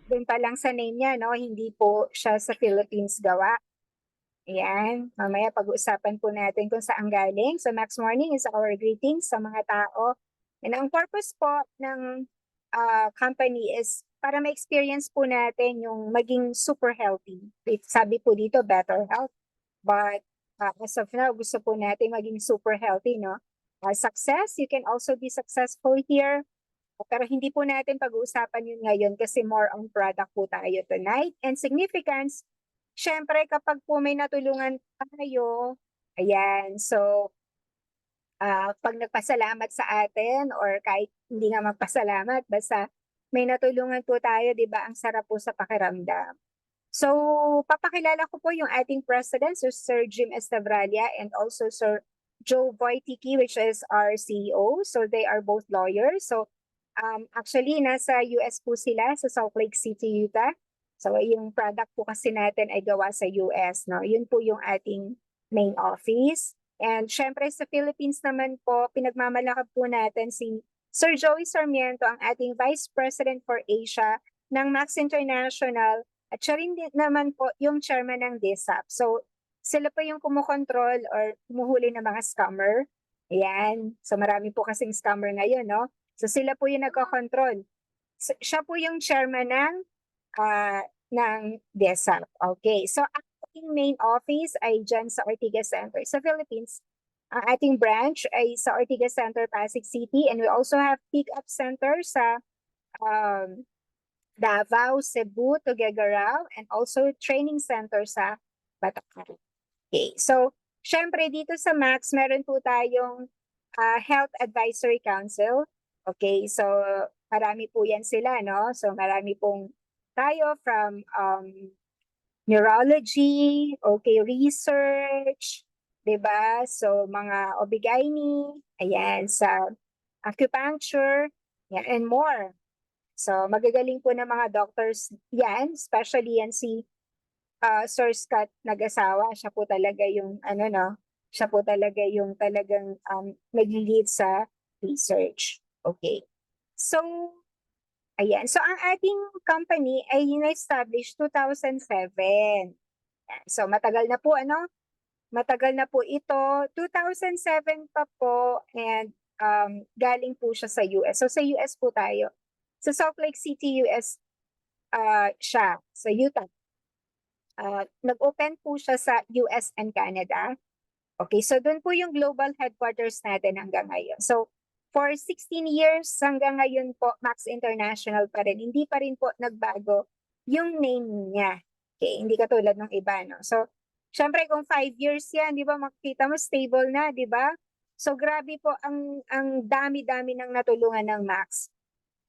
Doon pa lang sa name niya, no, hindi po siya sa Philippines gawa. Ayan, mamaya pag-uusapan po natin kung saan galing. So Max Morning is our greetings sa mga tao. And ang purpose po ng company is para ma-experience po natin yung maging super healthy. Sabi po dito, better health. But as of now, gusto po natin maging super healthy, no? Success, you can also be successful here. Pero hindi po natin pag-uusapan yun ngayon kasi more on product po tayo tonight. And significance, syempre kapag po may natulungan tayo, ayan, so pag nagpasalamat sa atin or kahit hindi nga magpasalamat, basta may natulungan po tayo, di ba, ang sarap po sa pakiramdam. So, papakilala ko po yung ating president, Sir Jim Estabralla, and also Sir Joe Wojtyki, which is our CEO. So, they are both lawyers. So, actually, nasa US po sila sa Salt Lake City, Utah. So, yung product po kasi natin ay gawa sa US, no? Yun po yung ating main office. And syempre sa Philippines naman po, pinagmamalakad po natin si Sir Joey Sarmiento, ang ating Vice President for Asia ng Max International, at siya rin naman po yung chairman ng DSAP. So, sila po yung kumukontrol or kumuhuli ng mga scammer. Ayan. So, marami po kasing scammer ngayon, no? So, sila po yung nagko-control. So, siya po yung chairman ng DSAP. Okay. So, ang ating main office ay dyan sa Ortigas Center sa Philippines. Ang ating branch ay sa Ortigas Center, Pasig City. And we also have pick-up center sa um, Davao, Cebu, Tuguegarao, and also training center sa Bataan. Okay. So, syempre dito sa Max, meron po tayong Health Advisory Council. Okay. So, marami po yan sila, no? So, marami pong tayo from neurology, okay, research, 'di ba? So, mga OB-GYN, ayan, sa acupuncture, yan, and more. So, magagaling po ng mga doctors yan, especially yan si Sir Scott Nag-asawa. Siya po talaga yung, ano no, siya po talaga yung talagang nag-lead sa research. Okay. So, ayan. So, ang ating company ay na-establish 2007. So, matagal na po, ano? Matagal na po ito. 2007 pa po and galing po siya sa US. So, sa US po tayo. Sa Salt Lake City, US siya, sa Utah. Nag-open po siya sa US and Canada. Okay, so doon po yung global headquarters natin hanggang ngayon. So, for 16 years hanggang ngayon po, Max International pa rin. Hindi pa rin po nagbago yung name niya. Okay, hindi katulad ng iba, no? So, syempre kung 5 years yan, di ba, makikita mo stable na, di ba? So, grabe po ang dami-dami ng natulungan ng Max.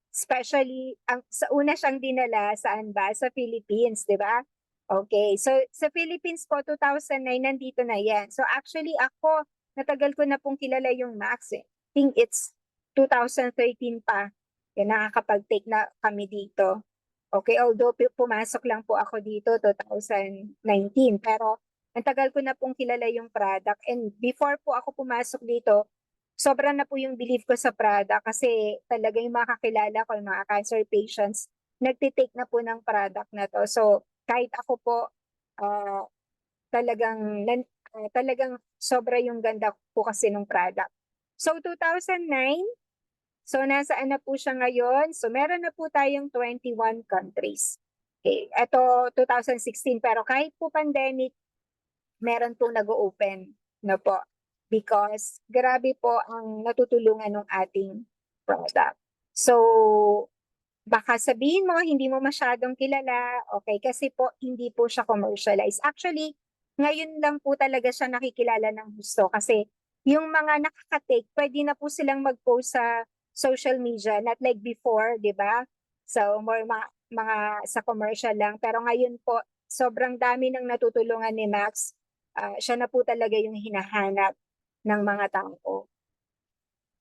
Especially, sa una siyang dinala, saan ba? Sa Philippines, di ba? Okay, so sa Philippines po, 2009, nandito na yan. So actually ako, natagal ko na pong kilala yung Max eh. I think it's 2013 pa, yan nakakapag-take na kami dito. Okay, although pumasok lang po ako dito 2019, pero ang tagal ko na pong kilala yung product. And before po ako pumasok dito, sobra na po yung belief ko sa product kasi talaga yung mga kakilala ko, yung mga cancer patients, nagtitake na po ng product na to. So, kahit ako po, ah, talagang sobra yung ganda po kasi ng product. So, 2009, so nasaan na po siya ngayon? So, meron na po tayong 21 countries. Okay, ito 2016, pero kahit po pandemic, meron po nag-open na po because grabe po ang natutulungan ng ating product. So, baka sabihin mo, hindi mo masyadong kilala, okay, kasi po hindi po siya commercialized. Actually, ngayon lang po talaga siya nakikilala ng gusto kasi yung mga nakaka-take, pwede na po silang mag-post sa social media, not like before, di ba? So, more mga sa commercial lang. Pero ngayon po, sobrang dami ng natutulungan ni Max. Siya na po talaga yung hinahanap ng mga tao.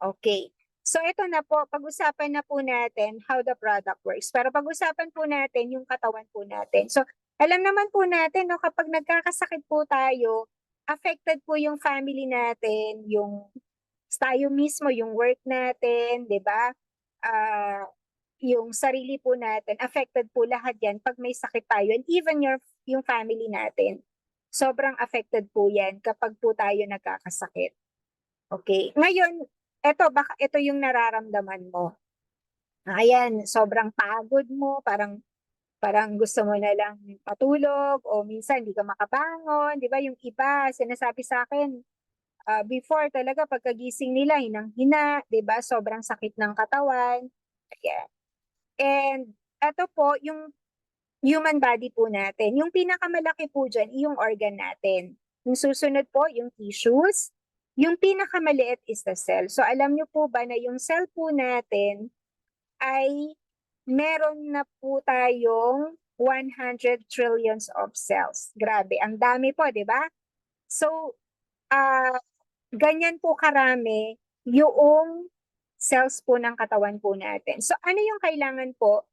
Okay. So ito na po, pag-usapan na po natin how the product works. Pero pag-usapan po natin yung katawan po natin. So alam naman po natin, no, kapag nagkakasakit po tayo, affected po yung family natin, yung tayo mismo, yung work natin, di ba? yung sarili po natin, affected po lahat yan pag may sakit tayo, and even yung family natin. Sobrang affected po yan kapag po tayo nagkakasakit. Okay. Ngayon, baka ito yung nararamdaman mo. Ayan, sobrang pagod mo, parang gusto mo na lang matulog o minsan hindi ka makabangon, 'di ba? Yung iba sinasabi sa akin, before talaga pagkagising nila hinang-hina, 'di ba? Sobrang sakit ng katawan. Ayan. And ito po yung human body po natin. Yung pinakamalaki po diyan yung organ natin. Yung susunod po yung tissues, yung pinakamaliit is the cell. So alam niyo po ba na yung cell po natin ay meron na po tayong 100 trillions of cells. Grabe, ang dami po, di ba? So, ganyan po karami yung cells po ng katawan po natin. So, ano yung kailangan po?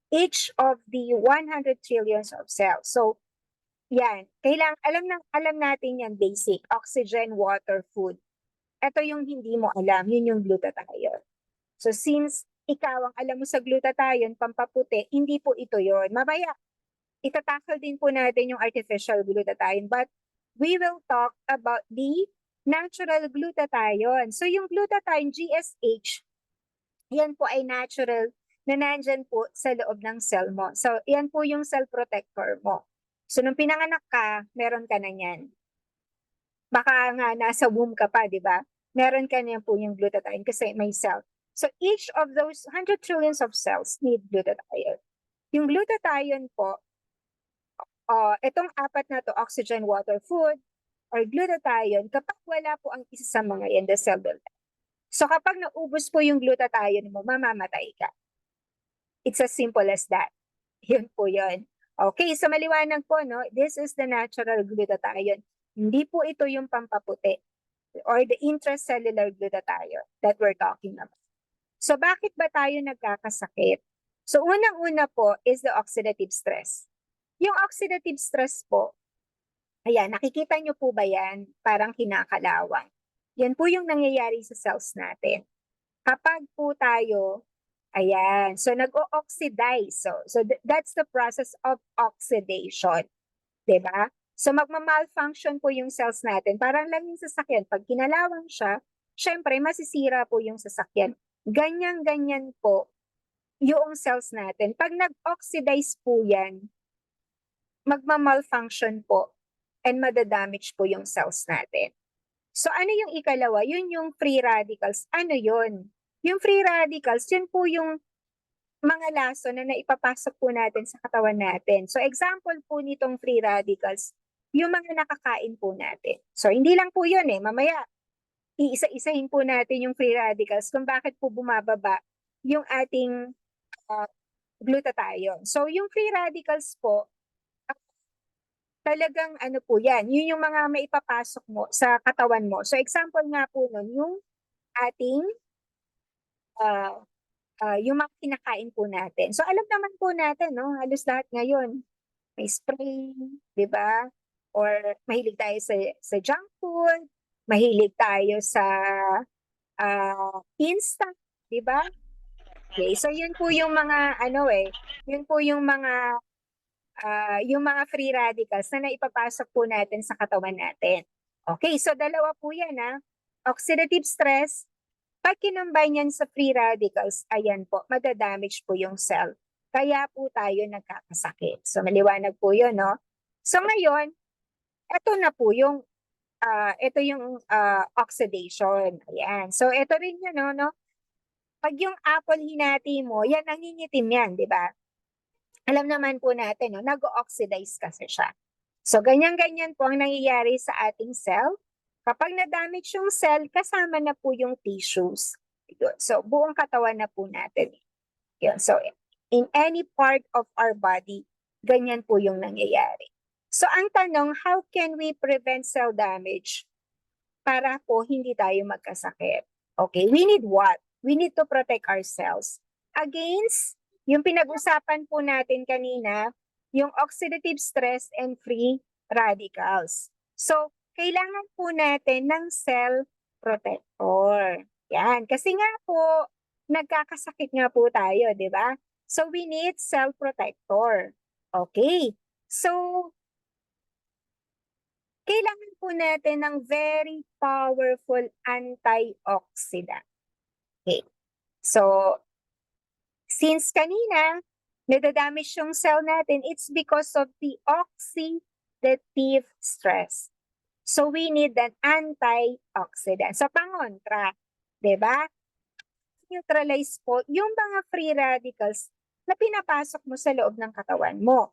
Each of the 100 trillions of cells. So, yan. Alam natin yan, basic. Oxygen, water, food. Ito yung hindi mo alam. Yun yung glutathione. So since ikaw ang alam mo sa glutathione, pampaputi, hindi po ito yon. Mamaya, itatakal din po natin yung artificial glutathione. But we will talk about the natural glutathione. So yung glutathione, GSH, yan po ay natural na nandyan po sa loob ng cell mo. So yan po yung cell protector mo. So nung pinanganak ka, meron ka na yan. Baka nga nasa womb ka pa, di ba? Meron ka na po yung glutathione kasi may cell. So each of those 100 trillions of cells need glutathione. Yung glutathione po, itong apat na to, oxygen, water, food, or glutathione, kapag wala po ang isa sa mga yan, the cell will die. So kapag naubos po yung glutathione mo, mamamatay ka. It's as simple as that. Yun po yun. Okay, so maliwanag po, no? This is the natural glutathione. Hindi po ito yung pampaputi or the intracellular glutathione that we're talking about. So bakit ba tayo nagkakasakit? So unang-una po is the oxidative stress. Yung oxidative stress po, ayan, nakikita nyo po ba yan? Parang kinakalawang. Yan po yung nangyayari sa cells natin. Kapag po tayo, ayan, so nag-o-oxidize. So that's the process of oxidation. Diba? So magma-malfunction po yung cells natin. Parang lang yung sasakyan. Pag kinalawang siya, syempre masisira po yung sasakyan. Ganyan-ganyan po yung cells natin. Pag nag-oxidize po yan, magma-malfunction po and madadamage po yung cells natin. So ano yung ikalawa? Yun yung free radicals. Ano yun? Yung free radicals, yun po yung mga laso na naipapasok po natin sa katawan natin. So example po nitong free radicals, yung mga nakakain po natin. So hindi lang po yun mamaya iisa-isahin po natin yung free radicals kung bakit po bumababa yung ating glutathione. So yung free radicals po, talagang ano po yan, yun yung mga maipapasok mo sa katawan mo. So example nga po nun, yung ating yung mga kinakain po natin. So alam naman po natin, no, halos lahat ngayon may spray, 'di ba? Or mahilig tayo sa junk food, mahilig tayo sa instant, 'di ba? Okay, so yun po yung mga yun po yung mga free radicals na naipapasok po natin sa katawan natin. Okay, so dalawa po yan Oxidative stress, pag kinumbine yan sa free radicals, ayan po, madadamage po yung cell. Kaya po tayo nagkakasakit. So maliwanag po yun, no? So ngayon, ito yung oxidation. Ayan. So ito rin yun, no? Pag yung apple hinati mo, yan nangingitim yan, di ba? Alam naman po natin, no? Nag-oxidize kasi siya. So ganyan-ganyan po ang nangyayari sa ating cell. Kapag na-damage yung cell, kasama na po yung tissues. So buong katawan na po natin. Yun. So in any part of our body, ganyan po yung nangyayari. So ang tanong, how can we prevent cell damage para po hindi tayo magkasakit? Okay, we need what? We need to protect ourselves against yung pinag-usapan po natin kanina, yung oxidative stress and free radicals. So, kailangan po natin ng cell protector. Yan. Kasi nga po, nagkakasakit nga po tayo, di ba? So we need cell protector. Okay. So kailangan po natin ng very powerful antioxidant. Okay. So since kanina nadadamage yung cell natin, it's because of the oxidative stress. So we need an antioxidant. So pangontra, 'di ba? Neutralize po yung mga free radicals na pinapasok mo sa loob ng katawan mo.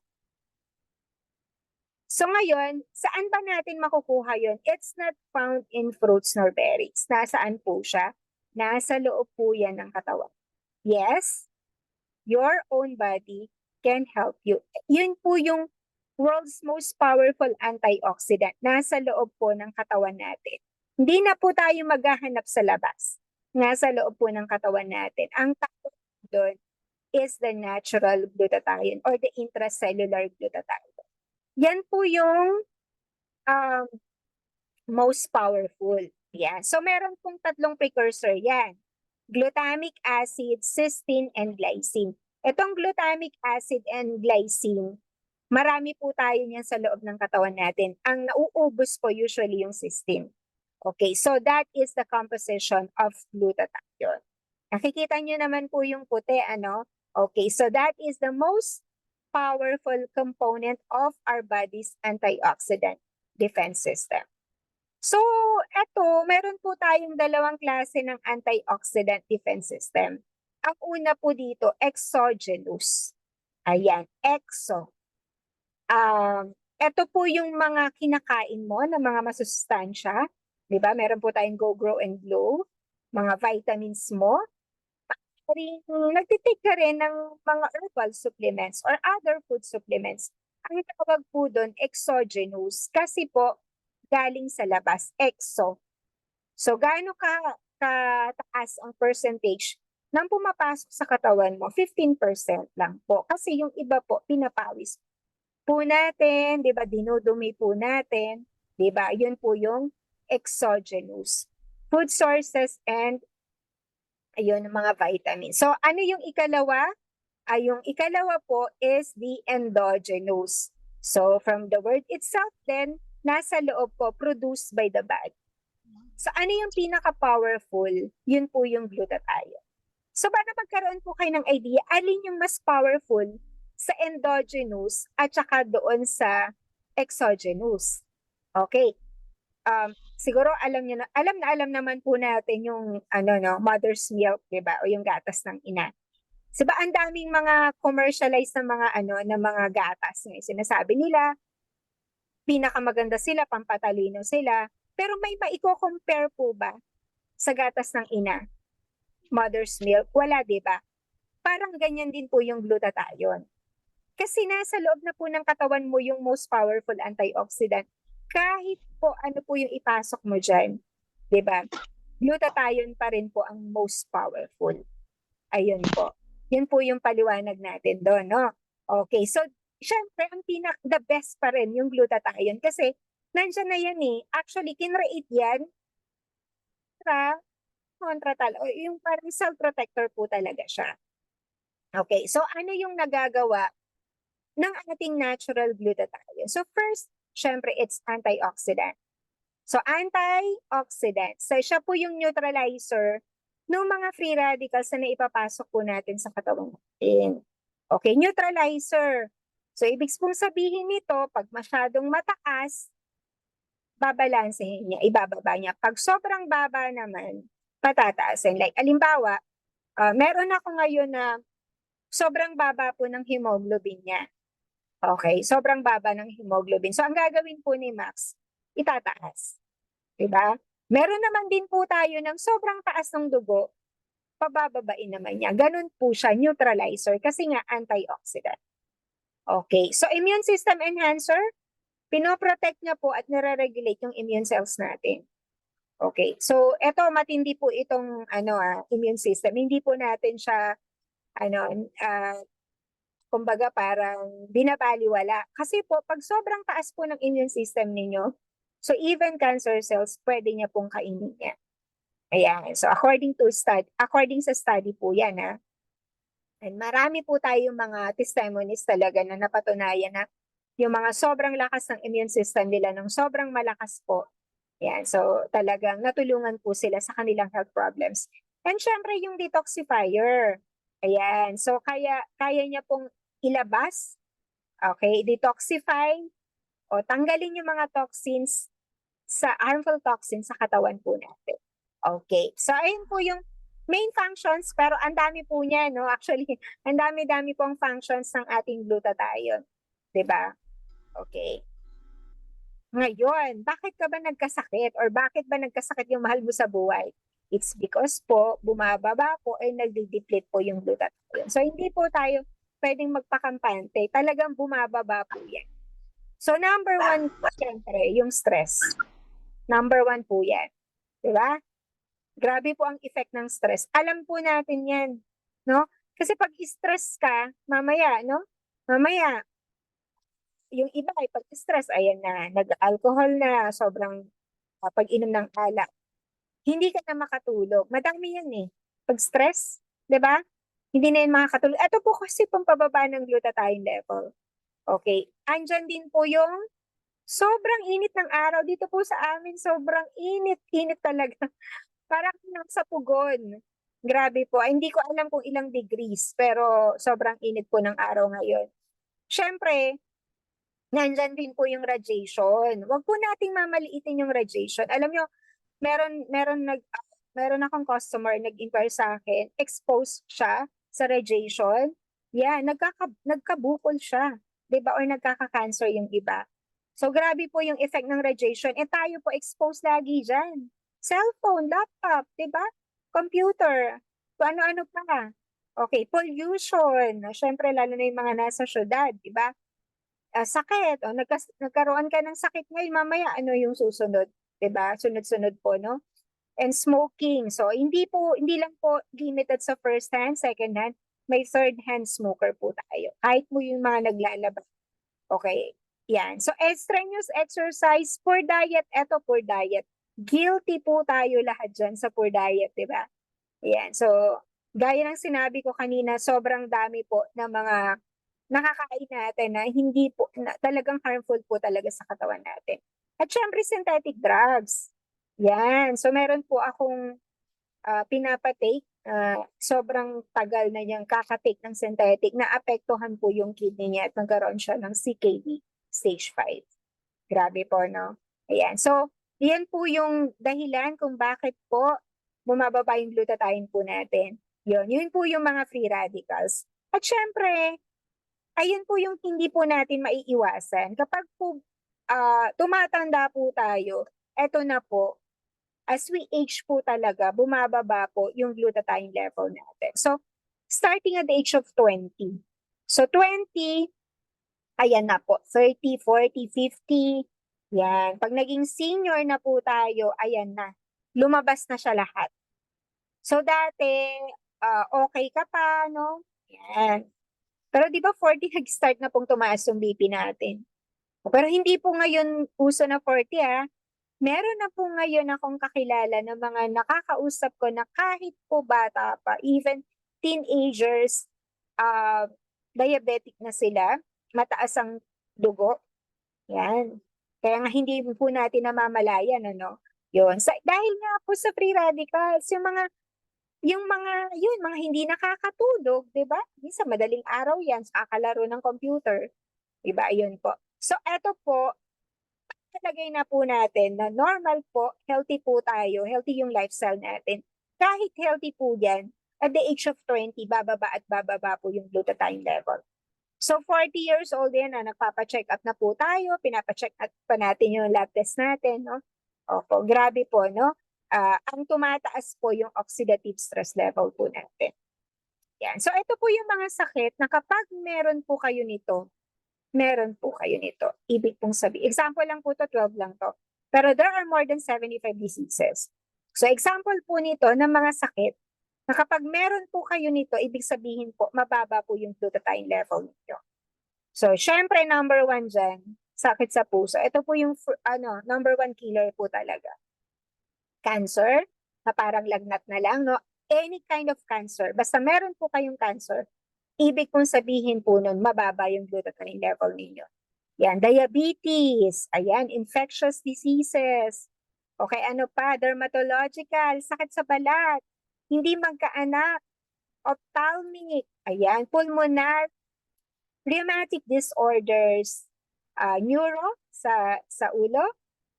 So ngayon, saan ba natin makukuha yun? It's not found in fruits nor berries. Nasaan po siya? Nasa loob po yan ng katawan. Yes, your own body can help you. Yun po yung world's most powerful antioxidant. Nasa loob po ng katawan natin. Hindi na po tayo maghahanap sa labas. Nasa loob po ng katawan natin. Ang tawag doon is the natural glutathione or the intracellular glutathione. Yan po yung most powerful. Yan. So meron pong tatlong precursor yan. Glutamic acid, cysteine, and glycine. Itong glutamic acid and glycine, marami po tayo niyan sa loob ng katawan natin. Ang nauubos po usually yung cysteine. Okay, so that is the composition of glutathione. Nakikita nyo naman po yung puti, ano? Okay, so that is the most powerful component of our body's antioxidant defense system. So, eto, meron po tayong dalawang klase ng antioxidant defense system. Ang una po dito, exogenous. Ayan, exo. Ito po yung mga kinakain mo na mga masustansya. Diba? Meron po tayong Go, Grow, and Glow. Mga vitamins mo. Nagtitake ka rin ng mga herbal supplements or other food supplements. Ang tawag po doon, exogenous. Kasi po, galing sa labas, exo. So, gaano kataas ang percentage nang pumapasok sa katawan mo? 15% lang po. Kasi yung iba po, pinapawis po natin, di ba, dinudumi po natin, di ba, yun po yung exogenous. Food sources and ayun, mga vitamins. So, ano yung ikalawa? Yung ikalawa po is the endogenous. So, from the word itself then, nasa loob po, produced by the body. So, ano yung pinaka-powerful? Yun po yung glutathione. So, para magkaroon po kayo ng idea, alin yung mas powerful sa endogenous at saka doon sa exogenous. Okay. Siguro alam naman po natin yung mother's milk, 'di ba? O yung gatas ng ina. Diba ang daming mga commercialized na mga gatas ngayon. Sinasabi nila pinakamaganda sila, pampatalino sila, pero may maiko-compare po ba sa gatas ng ina? Mother's milk? Wala, 'di ba? Parang ganyan din po yung glutathione. Kasi nasa loob na po ng katawan mo yung most powerful antioxidant. Kahit po ano po yung ipasok mo dyan, di ba? Glutathione pa rin po ang most powerful. Ayun po. Yun po yung paliwanag natin doon, no? Okay, so syempre, the best pa rin yung glutathione kasi nandyan na yan eh. Actually, kinreate yan yung parang cell protector po talaga siya. Okay, so ano yung nagagawa ng ating natural glutathione? So first, syempre, it's antioxidant. So antioxidant, so siya po yung neutralizer ng mga free radicals na naipapasok po natin sa katawan natin. Okay, neutralizer. So ibig pong sabihin nito, pag masyadong mataas, babalansehin niya, ibababa niya. Pag sobrang baba naman, patataasin. Like, alimbawa, meron ako ngayon na sobrang baba po ng hemoglobin niya. Okay, sobrang baba ng hemoglobin. So, ang gagawin po ni Max, itataas. Diba? Meron naman din po tayo ng sobrang taas ng dugo, pabababain naman niya. Ganun po siya, neutralizer, kasi nga antioxidant. Okay, so immune system enhancer, pinoprotect niya po at nire-regulate yung immune cells natin. Okay, so eto matindi po itong immune system. Hindi po natin siya kumbaga parang binabaliwala. Kasi po, pag sobrang taas po ng immune system ninyo, so even cancer cells, pwede niya pong kainin niya. Ayan. So according sa study po yan, ha. And marami po tayong mga testimonies talaga na napatunayan na yung mga sobrang lakas ng immune system nila, nung sobrang malakas po. Yan. So talagang natulungan po sila sa kanilang health problems. And syempre yung detoxifier. Ayan. So kaya niya pong ilabas, okay, detoxify o tanggalin yung mga toxins harmful toxins sa katawan po natin. Okay. So ayun po yung main functions, pero ang dami po niya, no? Actually, ang dami-dami pong functions ng ating glutathione. 'Di ba? Okay. Ngayon, bakit ka ba nagkasakit or bakit ba nagkasakit yung mahal mo sa buhay? It's because po, bumababa po ay nagde-deplete po yung glutathione. So, hindi po tayo pwedeng magpakampante. Talagang bumababa po yan. So, number one, syempre, yung stress. Number one po yan. Diba? Grabe po ang effect ng stress. Alam po natin yan. No? Kasi pag stress ka, mamaya, no? Mamaya, yung iba ay pag-stress, ayan na, nag-alcohol na, sobrang pag-inom ng alak. Hindi ka na makatulog. Madami yan eh. Pag-stress, di ba? Hindi na yan makakatulog. Ito po kasi pang pababa ng glutathione level. Okay. Andyan din po yung sobrang init ng araw. Dito po sa amin, sobrang init talaga. Parang nasa pugon. Grabe po. Hindi ko alam kung ilang degrees, pero sobrang init po ng araw ngayon. Siyempre, nandyan din po yung radiation. Huwag po nating mamaliitin yung radiation. Alam nyo, meron akong customer nag-inquire sa akin, exposed siya sa radiation. Yeah, nagkabukol siya. 'Di ba? Or nagkaka-cancer yung iba. So grabe po yung effect ng radiation. Eh tayo po exposed lagi dyan. Cellphone, laptop, 'di ba? Computer, kung ano-ano pa. Okay, pollution. Syempre, lalo na yung mga nasa syudad, 'di ba? Sakit, o nagkaroon ka ng sakit ngayon, mamaya ano yung susunod, 'di ba? Sunod-sunod po, no? And smoking. So hindi lang po limited sa first hand, second hand, may third hand smoker po tayo. Kahit mo yung mga naglalaba. Okay. Yan. So strenuous exercise, poor diet, eto poor diet. Guilty po tayo lahat dyan sa poor diet, 'di ba? Yan. So gaya ng sinabi ko kanina, sobrang dami po ng mga nakakain natin na hindi po, talagang harmful po talaga sa katawan natin. At syempre, synthetic drugs. Yan. So, meron po akong pinapatake. Sobrang tagal na niyang kakatake ng synthetic na apektuhan po yung kidney niya at nagkaroon siya ng CKD stage 5. Grabe po, no? Ayan. So, yan po yung dahilan kung bakit po bumababa yung glutathione po natin. Yun po yung mga free radicals. At syempre, ayun po yung hindi po natin maiiwasan. Kapag po tumatanda po tayo, eto na po, as we age po talaga, bumababa po yung glutathione level natin. So, starting at the age of 20. So, 20, ayan na po, 30, 40, 50, yan. Pag naging senior na po tayo, ayan na, lumabas na siya lahat. So, dati, okay ka pa, no? Yan. Pero di ba 40 nag-start na pong tumaas yung BP natin. Pero hindi po ngayon uso na 40 ah. Meron na po ngayon akong kakilala na mga nakakausap ko na kahit po bata pa, even teenagers, diabetic na sila, mataas ang dugo. Yan. Kaya nga hindi po natin namamalayan, ano? Yun. Dahil nga po sa free radicals, mga hindi nakakatulog, 'di ba? Minsan madaling araw 'yan, kakalaro ng computer, 'di ba? Ayun po. So eto po, talagay na po natin na normal po, healthy po tayo, healthy yung lifestyle natin. Kahit healthy po 'yan, at the age of 20, bababa at bababa po yung glutathione level. So 40 years old yan na nagpapa-check up na po tayo, pinapa-check up pa natin yung lab test natin, no? Opo, grabe po, no? Ang tumataas po yung oxidative stress level po natin. Yan. So ito po yung mga sakit na kapag meron po kayo nito, ibig pong sabihin. Example lang po to, 12 lang to. Pero there are more than 75 diseases. So example po nito ng mga sakit na kapag meron po kayo nito, ibig sabihin po, mababa po yung glutathione level nito. So, syempre, number 1 dyan, sakit sa puso. Ito po yung number 1 killer po talaga. Cancer, na parang lagnat na lang, no? Any kind of cancer, basta meron po kayong cancer, ibig kong sabihin po nun, mababa yung glutathione level ninyo. Yan, diabetes, ayan, infectious diseases, okay, ano pa, dermatological, sakit sa balat, hindi magkaanak, ophthalmic, ayan, pulmonar, rheumatic disorders, neuro sa ulo,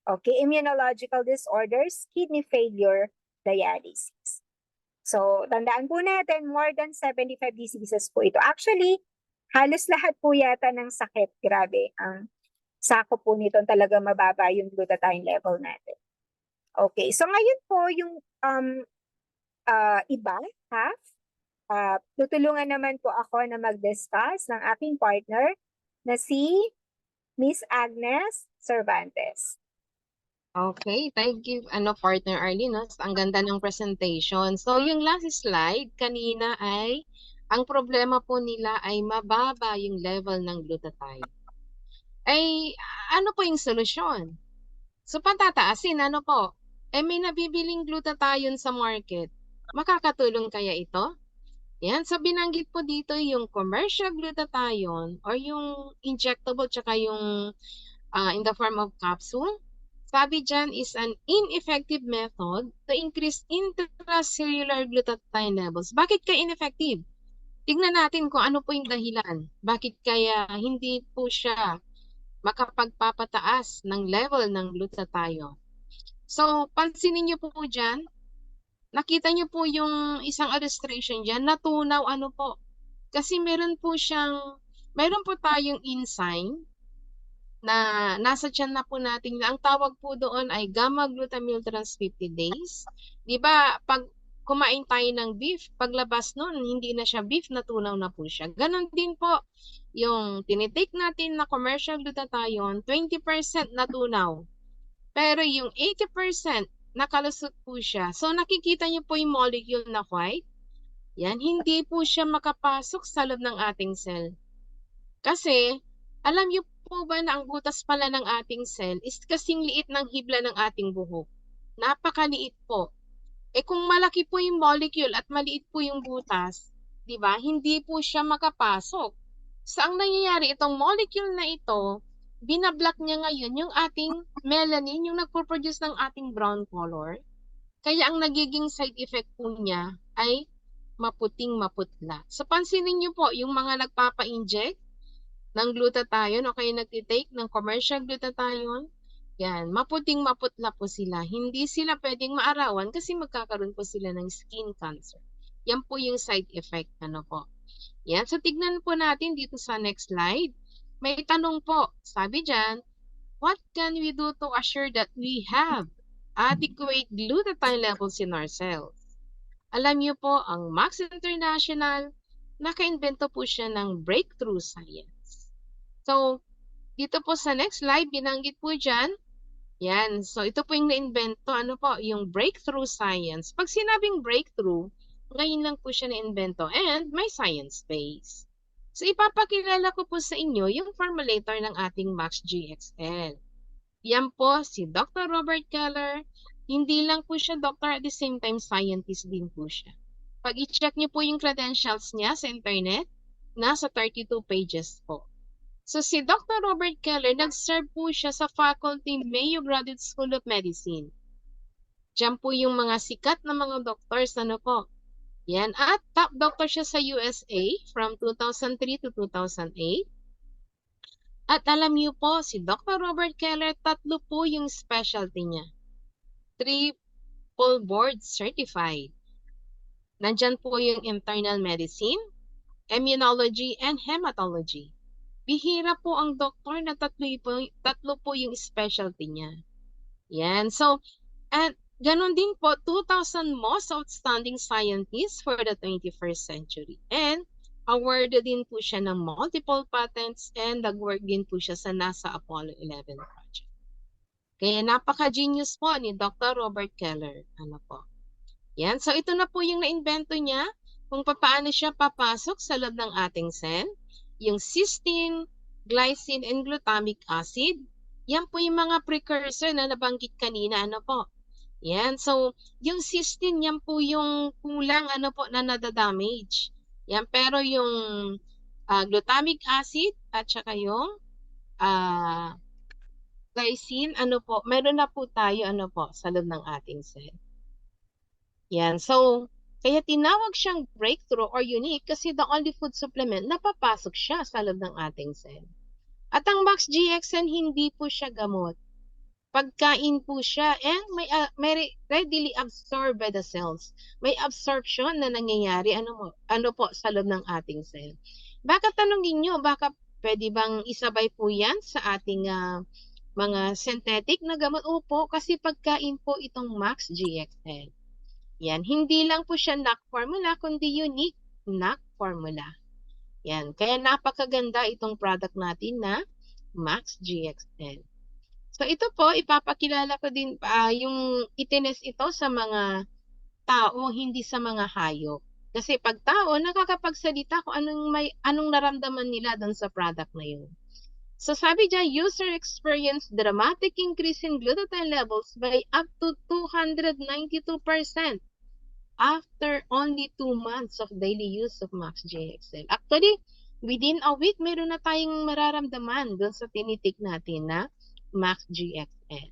okay, immunological disorders, kidney failure, dialysis. So, tandaan po natin, more than 75 diseases po ito. Actually, halos lahat po yata ng sakit, grabe, ang sako po nito talaga mababa yung glutathione level natin. Okay, so ngayon po yung iba, half, tutulungan naman po ako na mag-discuss ng aking partner na si Miss Agnes Cervantes. Okay, thank you, partner Arlene. No? Ang ganda ng presentation. So, yung last slide kanina ay, ang problema po nila ay mababa yung level ng glutathione. Ay, ano po yung solusyon? So, patataasin, ano po? May nabibiling glutathione sa market. Makakatulong kaya ito? Yan, so binanggit po dito yung commercial glutathione or yung injectable tsaka yung in the form of capsule. Sabi dyan is an ineffective method to increase intracellular glutathione levels. Bakit kaya ineffective? Tignan natin kung ano po yung dahilan. Bakit kaya hindi po siya makapagpapataas ng level ng glutathione? So, pansinin niyo po dyan, nakita niyo po yung isang illustration dyan, natunaw ano po. Kasi meron po tayong enzyme na nasa tiyan na po natin. Ang tawag po doon ay gamma-glutamyl transcriptase. Di ba, pag kumain tayo ng beef, paglabas nun, hindi na siya beef, natunaw na po siya. Ganon din po, yung tinitake natin na commercial glutathione, 20% natunaw. Pero yung 80% nakalusot po siya. So nakikita niyo po yung molecule na white. Yan, hindi po siya makapasok sa loob ng ating cell. Kasi, alam niyo po ba na ang butas pala ng ating cell is kasing liit ng hibla ng ating buhok? Napakaliit po. Kung malaki po yung molecule at maliit po yung butas, di ba, hindi po siya makapasok. So, ang nangyayari, itong molecule na ito, binablock niya ngayon yung ating melanin, yung nagpo-produce ng ating brown color. Kaya ang nagiging side effect po niya ay maputing maputla. So, pansinin niyo po, yung mga nagpapa-inject ng glutathione o kaya nagtitake ng commercial glutathione, yan, maputing maputla po sila. Hindi sila pwedeng maarawan kasi magkakaroon po sila ng skin cancer. Yan po yung side effect, ano po. Yan, so tignan po natin dito sa next slide. May tanong po, sabi dyan, what can we do to assure that we have adequate glutathione levels in our cells? Alam niyo po, ang Max International, naka-invento po siya ng breakthrough science. So, dito po sa next slide, binanggit po dyan, yan. So, ito po yung na-invento, ano po, yung breakthrough science. Pag sinabing breakthrough, ngayon lang po siya na-invento and may science base. So, ipapakilala ko po sa inyo yung formulator ng ating Max GXL. Yan po si Dr. Robert Keller. Hindi lang po siya doctor, at the same time scientist din po siya. Pag i-check niyo po yung credentials niya sa internet, nasa 32 pages po. So si Dr. Robert Keller, nag-serve po siya sa faculty Mayo Graduate School of Medicine. Diyan po yung mga sikat na mga doctors, ano po. Yan, at top doctor siya sa USA from 2003 to 2008. At alam niyo po, si Dr. Robert Keller, 3 po yung specialty niya. 3 board certified. Nandyan po yung internal medicine, immunology, and hematology. Bihira po ang doktor na 3 po yung specialty niya. Yan. So, and ganon din po, 2,000 most outstanding scientists for the 21st century. And awarded din po siya ng multiple patents and nag-work din po siya sa NASA Apollo 11 project. Kaya napaka-genius po ni Dr. Robert Keller. Ano po? Yan. So, ito na po yung na-invento niya kung paano siya papasok sa loob ng ating cell. Yung cysteine, glycine, and glutamic acid. Yan po yung mga precursor na nabanggit kanina. Ano po? Yan. So, yung cysteine, yan po yung kulang ano po na nadadamage. Yan. Pero yung glutamic acid at saka yung ah, glycine, ano po, meron na po tayo ano po sa loob ng ating cell. Yan. So, kaya tinawag siyang breakthrough or unique kasi the only food supplement na papasok siya sa loob ng ating cell. At ang Max GXN, hindi po siya gamot. Pagkain po siya and may readily absorbed by the cells. May absorption na nangyayari ano po sa loob ng ating cell. Baka tanongin nyo, baka pwede bang isabay po yan sa ating mga synthetic na gamot? Opo, kasi pagkain po itong Max GXL. Yan, hindi lang po siya NAC formula, kundi unique NAC formula. Yan, kaya napakaganda itong product natin na Max GXL. So ito po, ipapakilala ko din yung itines ito sa mga tao, hindi sa mga hayop. Kasi pag tao, nakakapagsalita kung anong naramdaman nila doon sa product na yun. So sabi dyan, user experienced dramatic increase in glutathione levels by up to 292% after only 2 months of daily use of Max GXL. Actually, within a week, meron na tayong mararamdaman doon sa tinitik natin na Max GXL.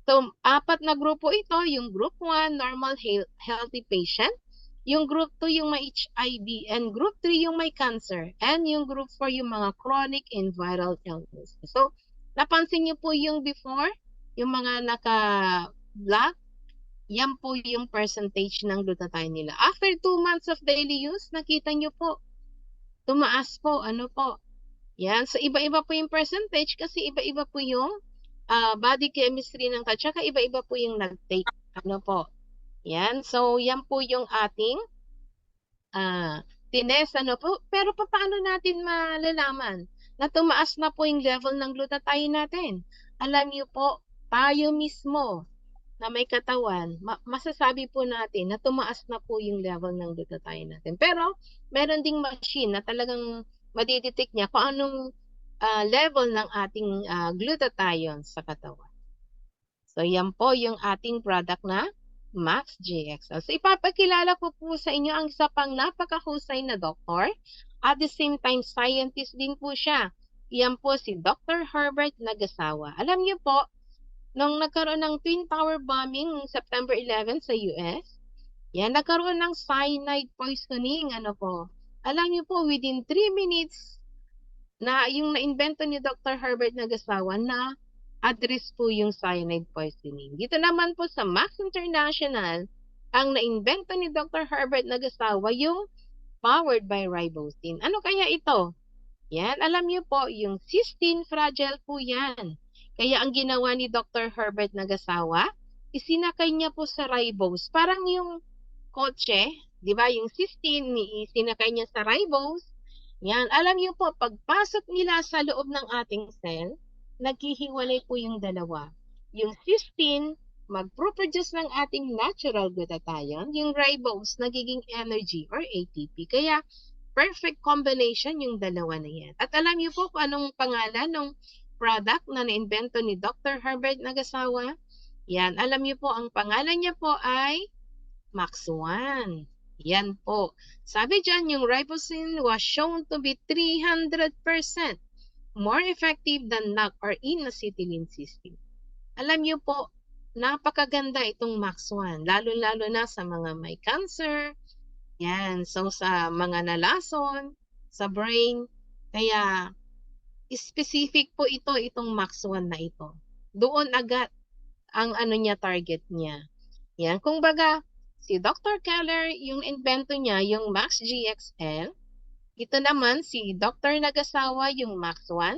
So, 4 na grupo ito, yung group 1, normal healthy patient, yung group 2, yung may HIV, and group 3, yung may cancer, and yung group 4, yung mga chronic and viral illness. So, napansin niyo po yung before, yung mga naka-black, yan po yung percentage ng glutathione nila. After 2 months of daily use, nakita niyo po, tumaas po, ano po. Yan, so iba-iba po yung percentage kasi iba-iba po yung body chemistry ng tsaka iba-iba po yung nag-take. Ano po? Yan. So, yan po yung ating tines. Ano po? Pero paano natin malalaman na tumaas na po yung level ng glutathione natin? Alam niyo po, tayo mismo na may katawan, masasabi po natin na tumaas na po yung level ng glutathione natin. Pero, meron ding machine na talagang madidetect niya kung anong level ng ating glutathione sa katawan. So, yan po yung ating product na Max GXL. So, ipapakilala ko po sa inyo ang isa pang napakahusay na doktor. At the same time, scientist din po siya. Yan po si Dr. Herbert Nagasawa. Alam niyo po, nung nagkaroon ng Twin Tower bombing noong September 11 sa US, yan, nagkaroon ng cyanide poisoning. Ano po? Alam niyo po, within 3 minutes, na yung na-invento ni Dr. Herbert Nagasawa na address po yung cyanide poisoning. Dito naman po sa Max International, ang na-invento ni Dr. Herbert Nagasawa yung powered by ribosine. Ano kaya ito? Yan, alam niyo po, yung cysteine fragile po yan. Kaya ang ginawa ni Dr. Herbert Nagasawa, isinakay niya po sa ribose. Parang yung kotse, di ba, yung cysteine, isinakay niya sa ribose. Yan, alam niyo po, pagpasok nila sa loob ng ating cell, naghihiwalay po yung dalawa. Yung cysteine, mag-produce ng ating natural glutathione, yung ribose, nagiging energy or ATP. Kaya, perfect combination yung dalawa na yan. At alam niyo po kung anong pangalan ng product na na-invento ni Dr. Herbert Nagasawa? Yan, alam niyo po, ang pangalan niya po ay Max 1. Yan po. Sabi dyan, yung ribosine was shown to be 300% more effective than NAC or N-acetylene cysteine. Alam niyo po, napakaganda itong Max 1, lalo-lalo na sa mga may cancer, yan, so sa mga nalason, sa brain, kaya specific po itong Max 1 na ito. Doon agad ang ano niya, target niya. Yan, kung baga, si Dr. Keller, yung invento niya, yung Max GXL. Ito naman, si Dr. Nagasawa, yung Max 1.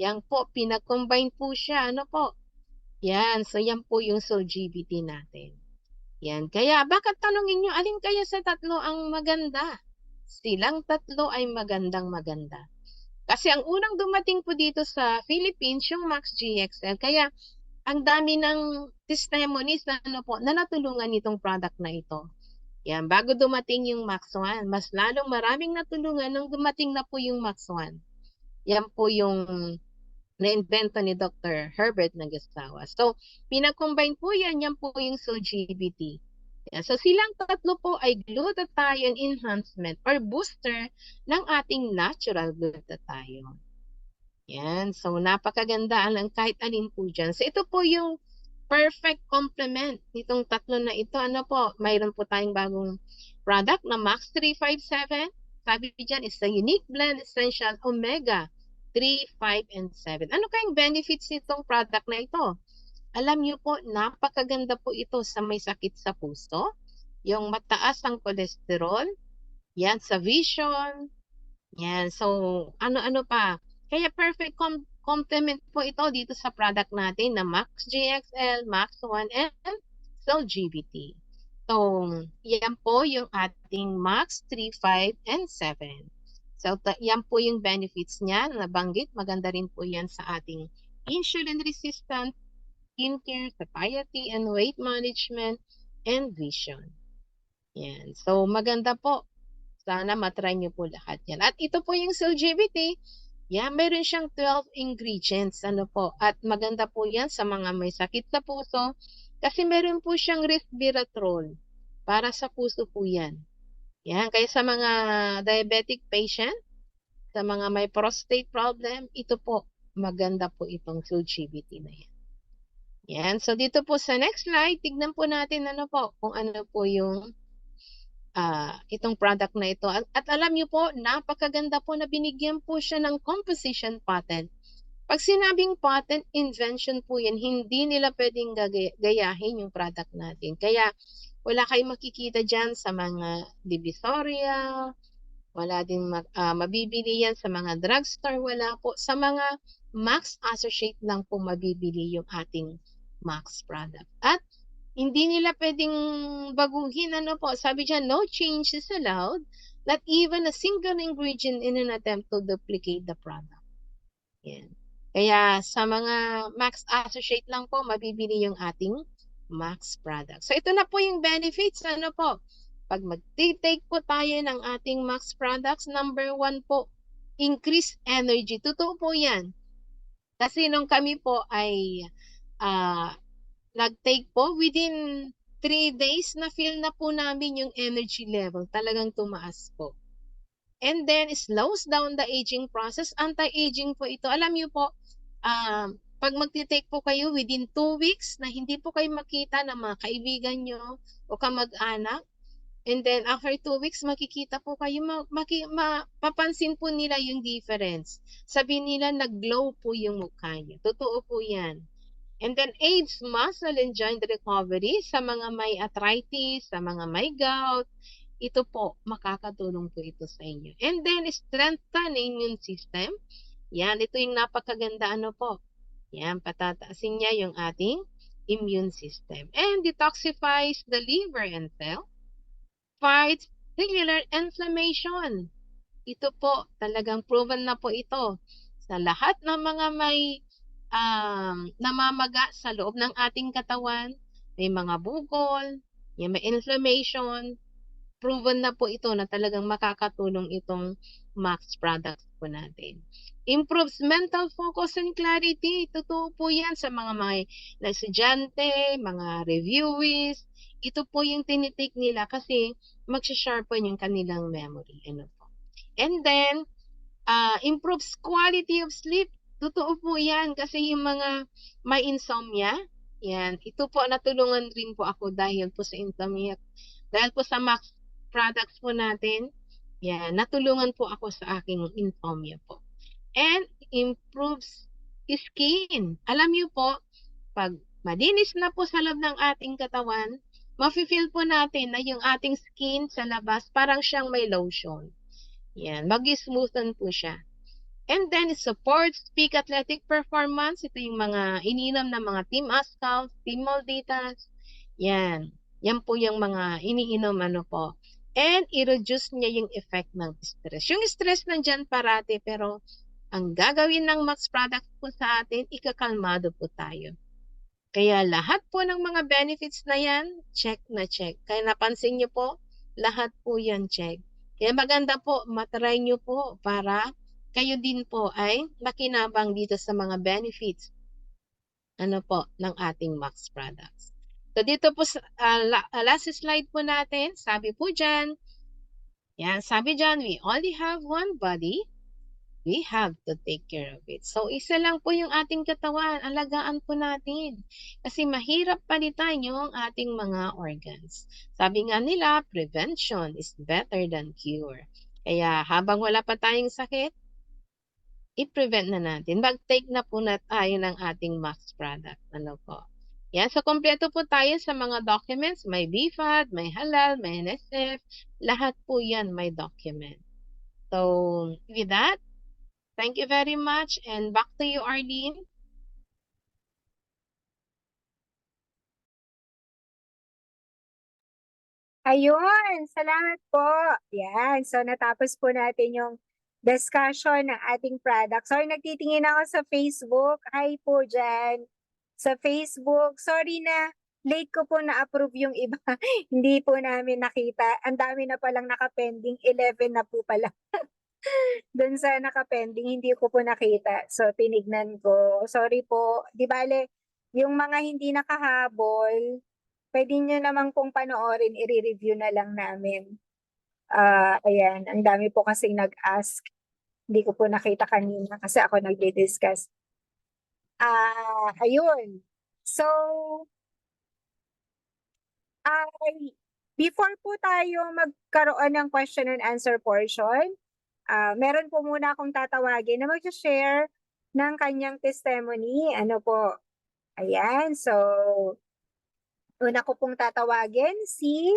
Yan po, pinag-combine po siya. Ano po? Yan, so yan po yung SOLGBT natin. Yan, kaya bakit tanongin nyo, alin kaya sa tatlo ang maganda? Silang tatlo ay magandang-maganda. Kasi ang unang dumating po dito sa Philippines, yung Max GXL, kaya ang dami ng testimonies na, na natulungan itong product na ito. Yan, bago dumating yung Max 1, mas lalong maraming natulungan nung dumating na po yung Max 1. Yan po yung na-invento ni Dr. Herbert Nagasawa. So, pinag-combine po yan po yung SOLGBT. Yan. So, silang tatlo po ay glutathione enhancement or booster ng ating natural glutathione. Yan. So, napakaganda ang kahit alin po dyan. So, ito po yung perfect complement nitong tatlo na ito. Ano po? Mayroon po tayong bagong product na Max 357. Sabi dyan is a unique blend essential omega 3, 5, and 7. Ano kayang benefits nitong product na ito? Alam niyo po, napakaganda po ito sa may sakit sa puso, yung mataas ang cholesterol, yan sa vision, yan. So, ano-ano pa. Kaya perfect complement po ito dito sa product natin na Max GXL, Max 1, and SOLGBT. So, yan po yung ating Max 3, 5, and 7. So, yan po yung benefits niya. Nabanggit, maganda rin po yan sa ating insulin-resistant, skincare, satiety, and weight management, and vision. Yan. So, maganda po. Sana matry nyo po lahat yan. At ito po yung SOLGBT. Yan, meron siyang 12 ingredients. Ano po? At maganda po yan sa mga may sakit sa puso. Kasi meron po siyang resveratrol. Para sa puso po yan. Yan, kaya sa mga diabetic patient, sa mga may prostate problem, ito po, maganda po itong SOLGBT na yan. Yan, so dito po sa next slide, tignan po natin ano po, kung ano po yung itong product na ito. At alam niyo po, napakaganda po na binigyan po siya ng composition patent. Pag sinabing patent, invention po yan, hindi nila pwedeng gayahin yung product natin. Kaya wala kayong makikita dyan sa mga divisoria, wala din mabibili yan sa mga drugstore, wala po. Sa mga Max Associate lang po mabibili yung ating Max product. At hindi nila pwedeng baguhin. Ano po, sabi dyan, no change is allowed, not even a single ingredient in an attempt to duplicate the product. Yan. Kaya sa mga Max Associate lang po, mabibili yung ating Max product. So ito na po yung benefits. Ano po? Pag mag-take po tayo ng ating Max products, number 1 po, increase energy. Totoo po yan. Kasi nung kami po ay nag-take po, within 3 days na feel na po namin yung energy level. Talagang tumaas po. And then, slows down the aging process. Anti-aging po ito. Alam niyo po, pag magti-take po kayo within 2 weeks na hindi po kayo makita ng mga kaibigan nyo o kamag-anak, and then after 2 weeks, makikita po kayo, mapapansin po nila yung difference. Sabihin nila, nag-glow po yung mukha nyo. Totoo po yan. And then aids muscle and joint recovery sa mga may arthritis, sa mga may gout. Ito po, makakatulong po ito sa inyo. And then strengthen the immune system. Yan, ito yung napakaganda ano po. Yan, patataasin niya yung ating immune system. And detoxifies the liver and cell. Fights cellular inflammation. Ito po, talagang proven na po ito sa lahat ng mga may namamaga sa loob ng ating katawan, may mga bukol, may inflammation, proven na po ito na talagang makakatulong itong Max products po natin. Improves mental focus and clarity. Totoo po yan sa mga estudyante, mga reviewees. Ito po yung tinitake nila kasi magsha-sharpen yung kanilang memory. Ano po. And then, improves quality of sleep. Totoo po yan kasi yung mga may insomnia, yan, ito po natulungan rin po ako dahil po sa insomnia. Dahil po sa Max products po natin, yan, natulungan po ako sa aking insomnia po. And improves skin. Alam niyo po, pag malinis na po sa loob ng ating katawan, mafe-feel po natin na yung ating skin sa labas parang siyang may lotion. Yan, mag-smoothen po siya. And then, it supports peak athletic performance. Ito yung mga iniinom ng mga Team Ascal, Team Malditas. Yan. Yan po yung mga iniinom ano po. And, i-reduce niya yung effect ng stress. Yung stress nandyan parati, pero ang gagawin ng Max product po sa atin, ikakalmado po tayo. Kaya lahat po ng mga benefits na yan, check na check. Kaya napansin nyo po, lahat po yan check. Kaya maganda po, matry nyo po para kayo din po ay makinabang dito sa mga benefits ng ating Max products. So dito po sa last slide po natin, sabi po diyan, we only have one body. We have to take care of it. So, isa lang po yung ating katawan. Alagaan po natin. Kasi mahirap palitan yung ating mga organs. Sabi nga nila, prevention is better than cure. Kaya habang wala pa tayong sakit, i-prevent na natin. Mag-take na po na tayo ng ating Max product. Ano po? Yan. So, kompleto po tayo sa mga documents. May BFAD, may halal, may NSF. Lahat po yan may document. So, with that, thank you very much, and back to you, Arlene. Ayun, salamat po. Yan, so natapos po natin yung discussion ng ating product. Sorry, nagtitingin ako sa Facebook. Hi po dyan sa Facebook. Sorry na late ko po na-approve yung iba. Hindi po namin nakita. Ang dami na palang nakapending. 11 na po pala. Doon sa nakapending, hindi ko po nakita. So, tinignan ko. Sorry po. Di bale, yung mga hindi nakahabol, pwede nyo naman pong panoorin, i-review na lang namin. Ayan, ang dami po kasing nag-ask. Hindi ko po nakita kanina kasi ako nagdi-discuss. Ayun. So, before po tayo magkaroon ng question and answer portion, meron po muna akong tatawagin na mag-share ng kanyang testimony. Ano po? Ayan, so, una ko pong tatawagin si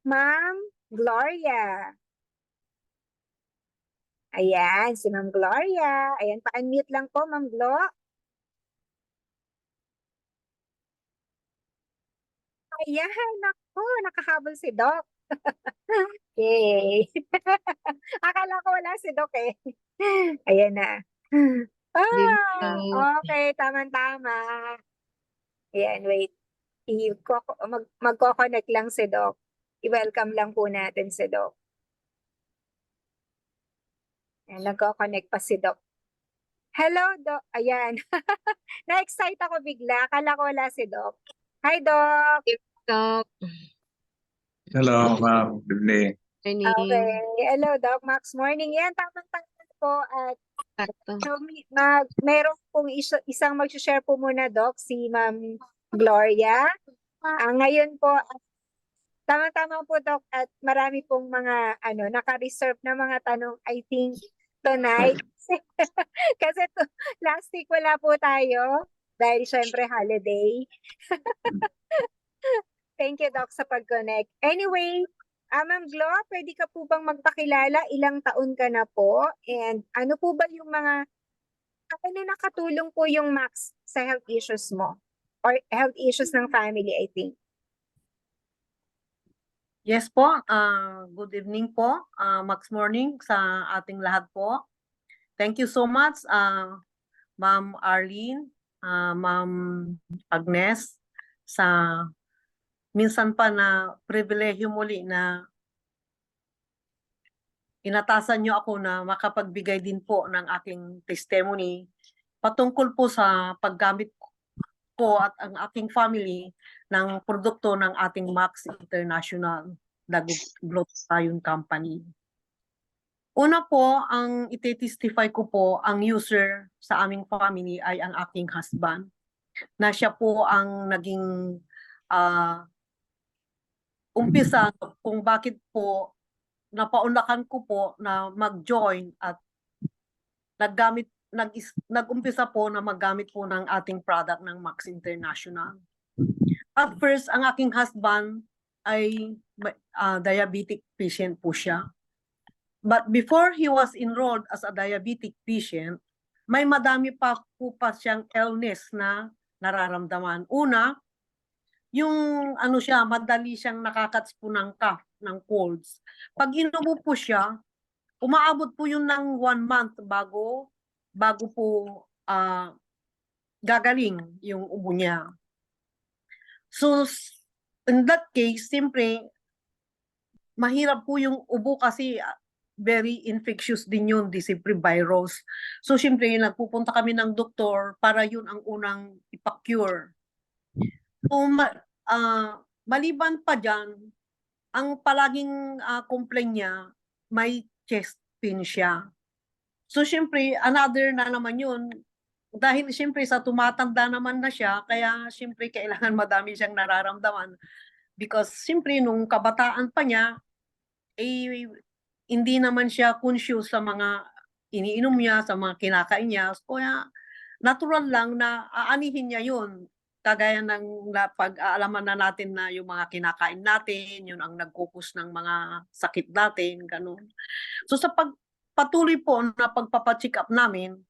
Ma'am Gloria. Ayan, si Ma'am Gloria. Ayan, pa-unmute lang po, Ma'am Glo. Ayan, naku, nakahabol si Doc. Yay. Akala ko wala si Doc eh. Ayan na. Okay, tama-tama. Ayan, wait. Magko-connect lang si Doc. I-welcome lang po natin si Doc. Ayan, nagko-connect pa si Doc. Hello, Doc. Ayan. Na-excite ako bigla. Akala ko wala si Doc. Hi, Doc. Doc. Hello, ma'am. Good evening. Okay. Hello, Doc. Max morning. Yan, tamang-tama po. At so, meron pong isang mag-share po muna, Doc, si Ma'am Gloria. Ngayon po, tama-tama po, Doc, at marami pong mga naka-reserve na mga tanong, I think, tonight. Kasi last week wala po tayo dahil syempre holiday. Thank you, Doc, sa pag-connect. Anyway, Ma'am Glo, pwede ka po bang magpakilala? Ilang taon ka na po? And ano po ba yung mga, ano nakatulong po yung Max sa health issues mo? Or health issues ng family, I think. Yes po, good evening po, Max morning sa ating lahat po. Thank you so much, Ma'am Arlene, Ma'am Agnes, sa minsan pa na pribilehyo muli na inatasan niyo ako na makapagbigay din po ng aking testimony patungkol po sa paggamit ko at ang aking family ng produkto ng ating Max International Glutathione Company. Una po, ang iti-testify ko po, ang user sa aming family ay ang aking husband, na siya po ang naging umpisa kung bakit po napaunlakan ko po na mag-join at nag-umpisa po na maggamit po ng ating product ng Max International. At first, ang aking husband ay diabetic patient po siya. But before he was enrolled as a diabetic patient, may madami pa po siyang illness na nararamdaman. Una, yung madali siyang nakakats po ng cough, ng colds. Pag inubo po siya, umaabot po yun ng 1 month bago po gagaling yung ubo niya. So, in that case, siyempre, mahirap po yung ubo kasi very infectious din yun, dysentery virus. So, syempre, nagpupunta kami ng doktor para yun ang unang ipakure. So, maliban pa dyan, ang palaging complaint niya, may chest pain siya. So, syempre, another na naman yun. Dahil syempre sa tumatanda naman na siya, kaya syempre kailangan madami siyang nararamdaman. Because syempre nung kabataan pa niya, hindi naman siya conscious sa mga iniinom niya, sa mga kinakain niya. Kaya natural lang na aanihin niya yun. Kagaya ng pag-aalaman na natin na yung mga kinakain natin, yun ang nagkukos ng mga sakit natin, ganun. So sa patuloy po na pagpapacheck up namin,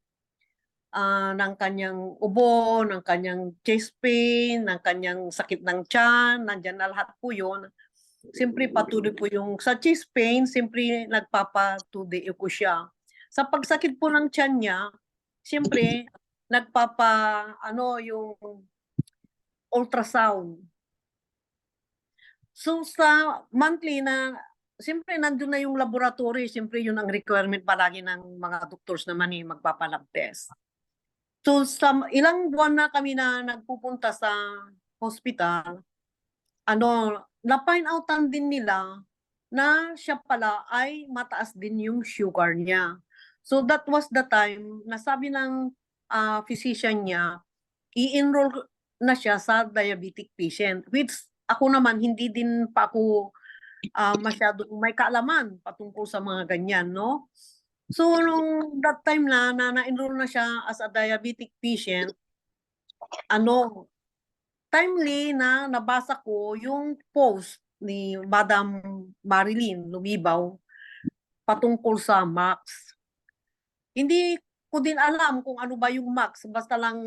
ng kanyang ubo, ng kanyang chest pain, ng kanyang sakit ng tiyan, nandyan na lahat po yun. Siyempre patuloy po yung sa chest pain, siyempre nagpapa-2D echo siya. Sa pagsakit po ng tiyan niya, siyempre yung ultrasound. So sa monthly na, siyempre nandun na yung laboratory, siyempre yun ang requirement palagi ng mga doctors naman magpapalab test. So sa ilang buwan na kami na nagpupunta sa hospital, na-find outan din nila na siya pala ay mataas din yung sugar niya. So that was the time na sabi ng physician niya, i-enroll na siya sa diabetic patient, which ako naman hindi din pa ako masyadong may kaalaman patungkol sa mga ganyan, no? So nung that time na-enroll na siya as a diabetic patient, timely na nabasa ko yung post ni Madam Marilyn Lumibaw patungkol sa MAX. Hindi ko din alam kung ano ba yung MAX, basta lang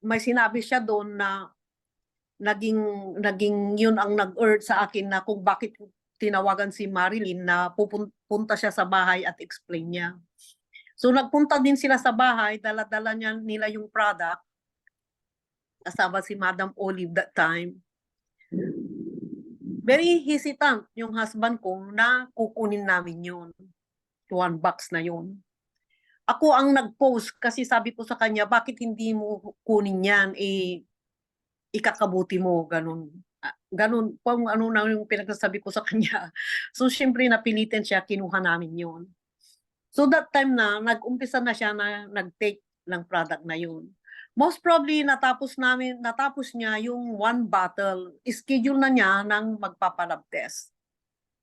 may sinabi siya doon na naging yun ang nag-urge sa akin na kung bakit tinawagan si Marilyn na pupunta siya sa bahay at explain niya. So nagpunta din sila sa bahay, dala-dala nila yung product. Kasama si Madam Olive that time. Very hesitant yung husband ko na kukunin namin yun. 1 box na yun. Ako ang nag-post kasi sabi ko sa kanya, bakit hindi mo kunin yan? Ikakabuti mo, ganun. Ganun, kung ano na yung pinagsasabi ko sa kanya. So, syempre, napilitin siya, kinuha namin yun. So, that time na, nag-umpisa na siya na nag-take ng product na yun. Most probably, natapos niya yung 1 bottle. Schedule na niya ng magpapalab test.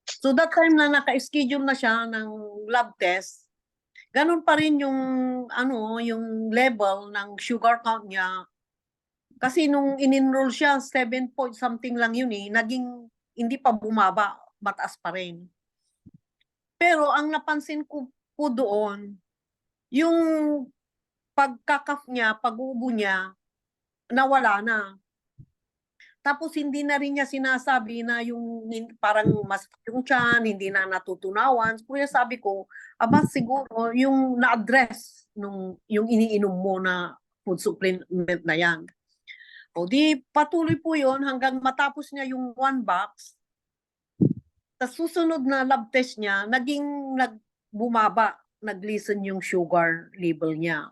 So, that time na naka-schedule na siya ng lab test, ganun pa rin yung, yung level ng sugar count niya. Kasi nung in-enroll siya, 7 point something lang yun naging hindi pa bumaba, mataas pa rin. Pero ang napansin ko po doon, yung pagkakaf niya, pag-ubo niya, nawala na. Tapos hindi na rin niya sinasabi na yung parang mas yung tiyan, hindi na natutunawan. Kaya sabi ko, siguro yung na-address yung iniinom mo na food supplement na yan. O di patuloy po yun hanggang matapos niya yung 1 box. Sa susunod na lab test niya, bumaba, nag-listen yung sugar level niya.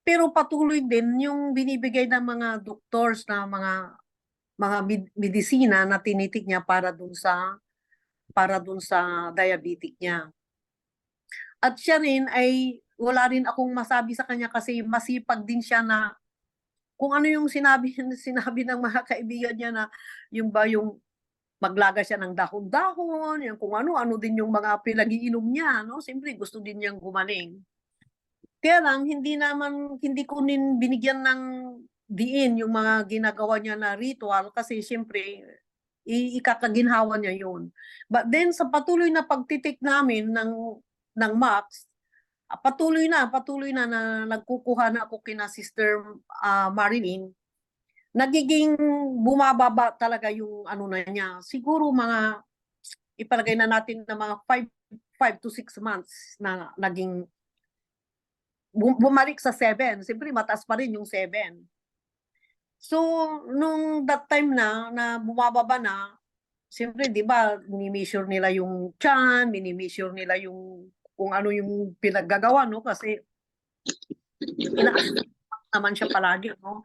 Pero patuloy din yung binibigay ng mga doctors na mga medisina na tinitik niya para dun sa diabetic niya. At siya rin ay wala rin akong masabi sa kanya kasi masipag din siya na kung ano yung sinabi ng mga kaibigan niya na yung maglaga siya ng dahon-dahon, yung kung ano din yung mga pinag-iinom niya, no? Siyempre gusto din niyang gumaling. Kaya lang hindi ko din binigyan ng diin yung mga ginagawa niya na ritual kasi siyempre ikakaginhawa niya yun. But then sa patuloy na pagtitik namin ng MAX, patuloy na nagkukuha na ako kina Sister Marilyn, nagiging bumababa talaga yung na niya. Siguro mga ipalagay na natin na mga 5 to 6 months na naging bumalik sa 7. Siyempre mataas pa rin yung 7. So nung that time na bumababa na, siyempre, di ba, mini-measure nila yung tiyan, mini-measure nila yung kung ano yung pinaggagawa, no? Kasi ina-assess naman siya palagi, no?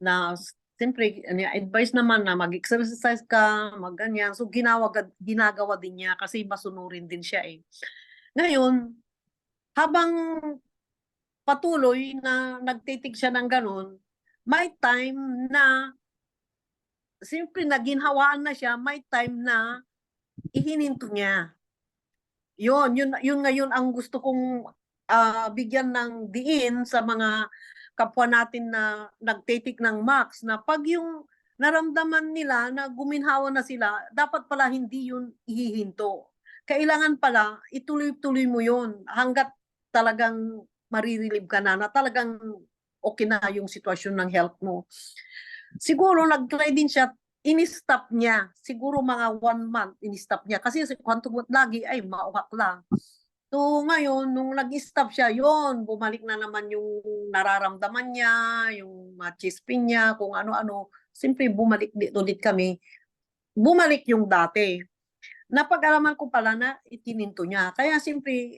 Na siyempre, advice naman na mag-exercise ka, mag-ganyan. So, ginagawa din niya kasi masunurin din siya eh. Ngayon, habang patuloy na nagtitig siya ng ganun, may time na siyempre naginhawaan na siya, may time na ihininto niya. Yun ngayon ang gusto kong bigyan ng diin sa mga kapwa natin na nagtitik ng max, na pag yung naramdaman nila na guminhawa na sila, dapat pala hindi yun ihihinto. Kailangan pala ituloy-tuloy mo yun hanggat talagang marirelieve ka na talagang okay na yung sitwasyon ng health mo. Siguro nag-try din siya, in-stop niya. Siguro mga 1 month, in-stop niya. Kasi kwanto lagi ay mauhak lang. So ngayon, nung nag-stop siya, yon bumalik na naman yung nararamdaman niya, yung chest pain niya, kung ano-ano. Siyempre, bumalik ulit kami. Bumalik yung dati. Napag-alaman ko pala na itininto niya. Kaya siyempre,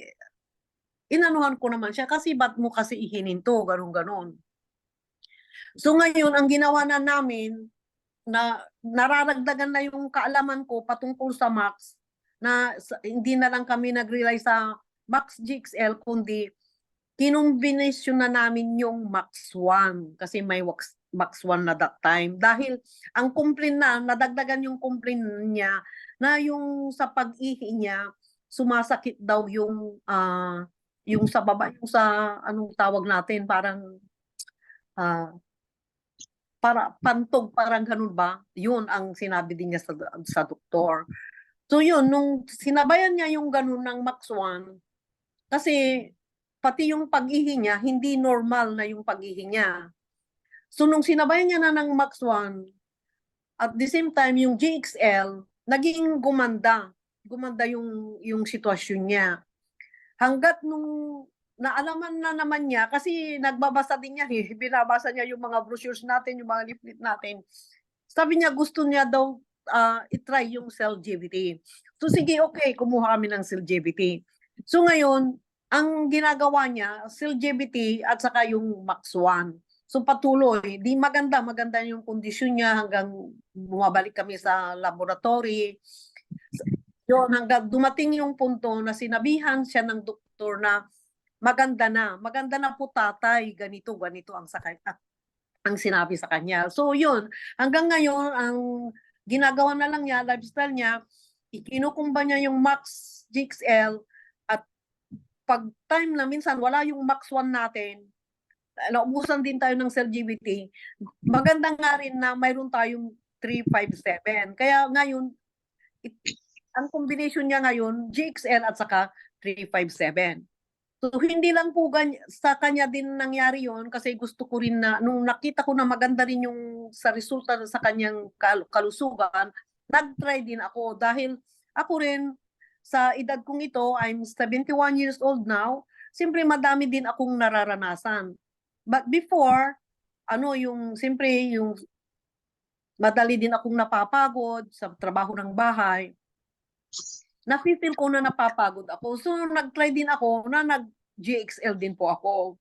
inanuhan ko naman siya, kasi ba't mo kasi ihininto, ganun-ganon. So ngayon, ang ginawa na namin, na nararagdagan na yung kaalaman ko patungkol sa Max, na hindi na lang kami nag-rely sa Max GXL, kundi kinumbinasyon na namin yung Max 1 kasi may Max 1 na that time. Dahil ang complaint na, nadagdagan yung complaint niya na yung sa pag-ihi niya, sumasakit daw yung sa baba, yung sa anong tawag natin, parang para pantog, parang ganun ba? Yun ang sinabi din niya sa doktor. So yun, nung sinabayan niya yung ganun ng Max 1, kasi pati yung pag-ihi niya, hindi normal na yung pag-ihi niya. So nung sinabayan niya na ng Max 1, at the same time yung GXL, naging gumanda. Gumanda yung sitwasyon niya. Hanggat nung naalaman na naman niya, kasi nagbabasa din niya, binabasa niya yung mga brochures natin, yung mga leaflet natin. Sabi niya, gusto niya daw itry yung cell-GBT. So sige, okay, kumuha kami ng cell-GBT. So ngayon, ang ginagawa niya, cell-GBT at saka yung Max 1. So patuloy, di maganda yung kondisyon niya hanggang bumabalik kami sa laboratory. Yun, hanggang dumating yung punto na sinabihan siya ng doktor na maganda na po tatay, ganito ang ang sinabi sa kanya. So yun, hanggang ngayon, ang ginagawa na lang niya, lifestyle niya, ikinukumba niya yung Max GXL, at pag time na minsan wala yung Max 1 natin, naubusan din tayo ng cell-GBT, maganda nga rin na mayroon tayong 357. Kaya ngayon, ang combination niya ngayon, GXL at saka 357. So hindi lang po sa kanya din nangyari yon, kasi gusto ko rin na, nung nakita ko na maganda rin yung sa resulta sa kanyang kalusugan, nag-try din ako. Dahil ako rin, sa edad kong ito, I'm 71 years old now, siyempre madami din akong nararanasan. But before, siyempre yung madali din akong napapagod sa trabaho ng bahay. Nafe-feel ko na napapagod ako. So, nag-try din ako na nag-GXL din po ako.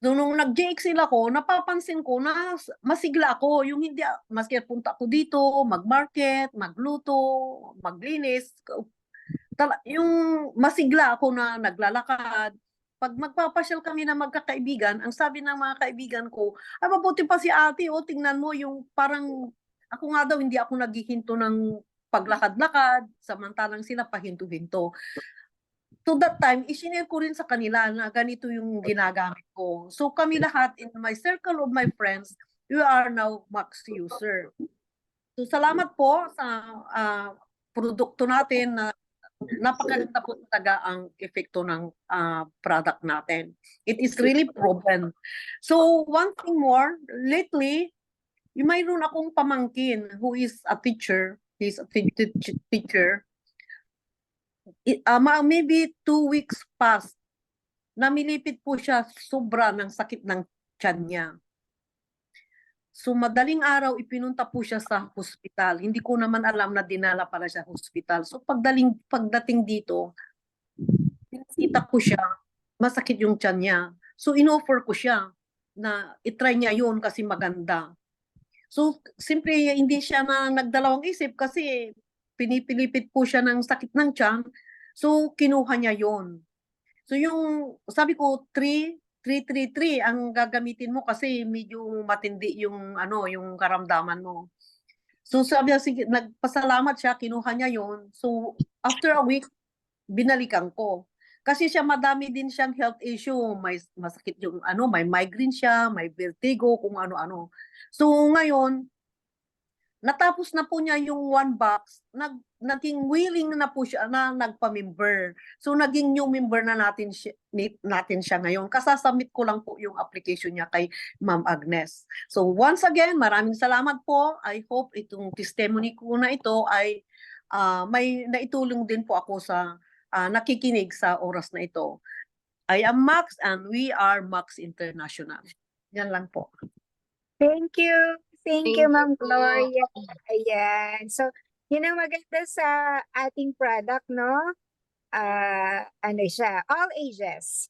So, nung nag-GXL ako, napapansin ko na masigla ako. Yung hindi, maski punta ako dito, mag-market, magluto, maglinis. Yung masigla ako na naglalakad. Pag magpapasyal kami na magkakaibigan, ang sabi ng mga kaibigan ko, ay mabuti pa si ate, tingnan mo yung parang, ako nga daw, hindi ako naghihinto ng paglakad-lakad, samantalang sila pahinto-hinto. To that time, isinare ko rin sa kanila na ganito yung ginagamit ko. So kami lahat, in my circle of my friends, we are now Max user. So salamat po sa produkto natin na napakaganda po talaga ang epekto ng product natin. It is really proven. So one thing more, lately, mayroon akong pamangkin who is a teacher. He's a teacher. Maybe 2 weeks past, namilipit po siya sobra ng sakit ng tiyan niya. So madaling araw ipinunta po siya sa hospital. Hindi ko naman alam na dinala pala siya hospital. So pagdating dito, pinakita ko siya, masakit yung tiyan niya. So inoffer ko siya na itry niya yun kasi maganda. So simpre hindi siya na nagdalawang isip kasi pinipilipit po siya ng sakit ng tiyan. So kinuha niya yun. So yung sabi ko 3 ang gagamitin mo kasi medyo matindi yung yung karamdaman mo. So sabi niya, sige, nagpasalamat siya, kinuha niya yun. So after a week, binalikan ko. Kasi siya madami din siyang health issue, may masakit yung may migraine siya, may vertigo, kung ano-ano. So ngayon, natapos na po niya yung 1 box, naging willing na po siya na nagpa-member. So naging new member na natin siya ngayon. Kasasubmit ko lang po yung application niya kay Ma'am Agnes. So once again, maraming salamat po. I hope itong testimony ko na ito ay may naitulong din po ako sa nakikinig sa oras na ito. I am Max and we are Max International. Yan lang po. Thank you. Thank Thank you, you Ma'am po. Gloria. Ayan. So, yun ang maganda sa ating product, no? Ano siya? All ages.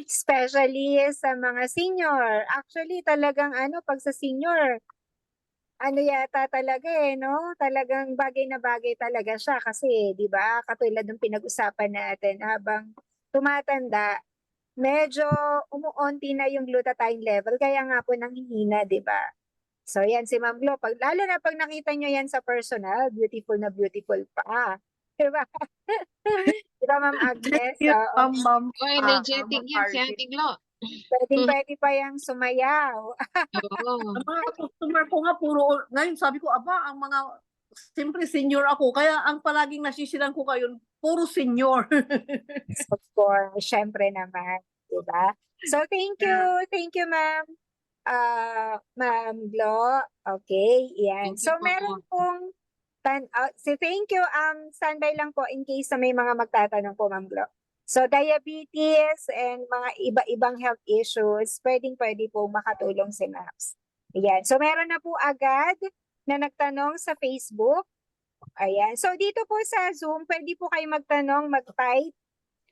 Especially sa mga senior. Actually, talagang pag sa senior, yata talaga no? Talagang bagay na bagay talaga siya kasi, di ba? Katulad ng pinag-usapan natin habang tumatanda, medyo umuunti na yung glutathione level, kaya nga po nanghihina, di ba? So yan si Ma'am Glo, lalo na pag nakita nyo yan sa personal, beautiful na beautiful pa. Di ba? Di ba, Ma'am Agnes? Thank you, Oo. Ma'am. Oh, energetic yan si Ate Glo. Pwede pa yung sumayaw. Oo. Ang mga customer ko nga puro, ngayon sabi ko, aba, ang mga, siyempre senior ako, kaya ang palaging nasisilan ko kayo, puro senior. Of course, syempre naman. Di ba? So thank you, Ma'am. Ma'am Glo. Okay, yan. Thank you So po. meron pong thank you. Standby lang po in case may mga magtatanong po, Ma'am Glo. So diabetes and mga iba-ibang health issues, pwede po makatulong si Max. Ayan. So meron na po agad na nagtanong sa Facebook. Ayan. So dito po sa Zoom, pwede po kayo magtanong, mag-type.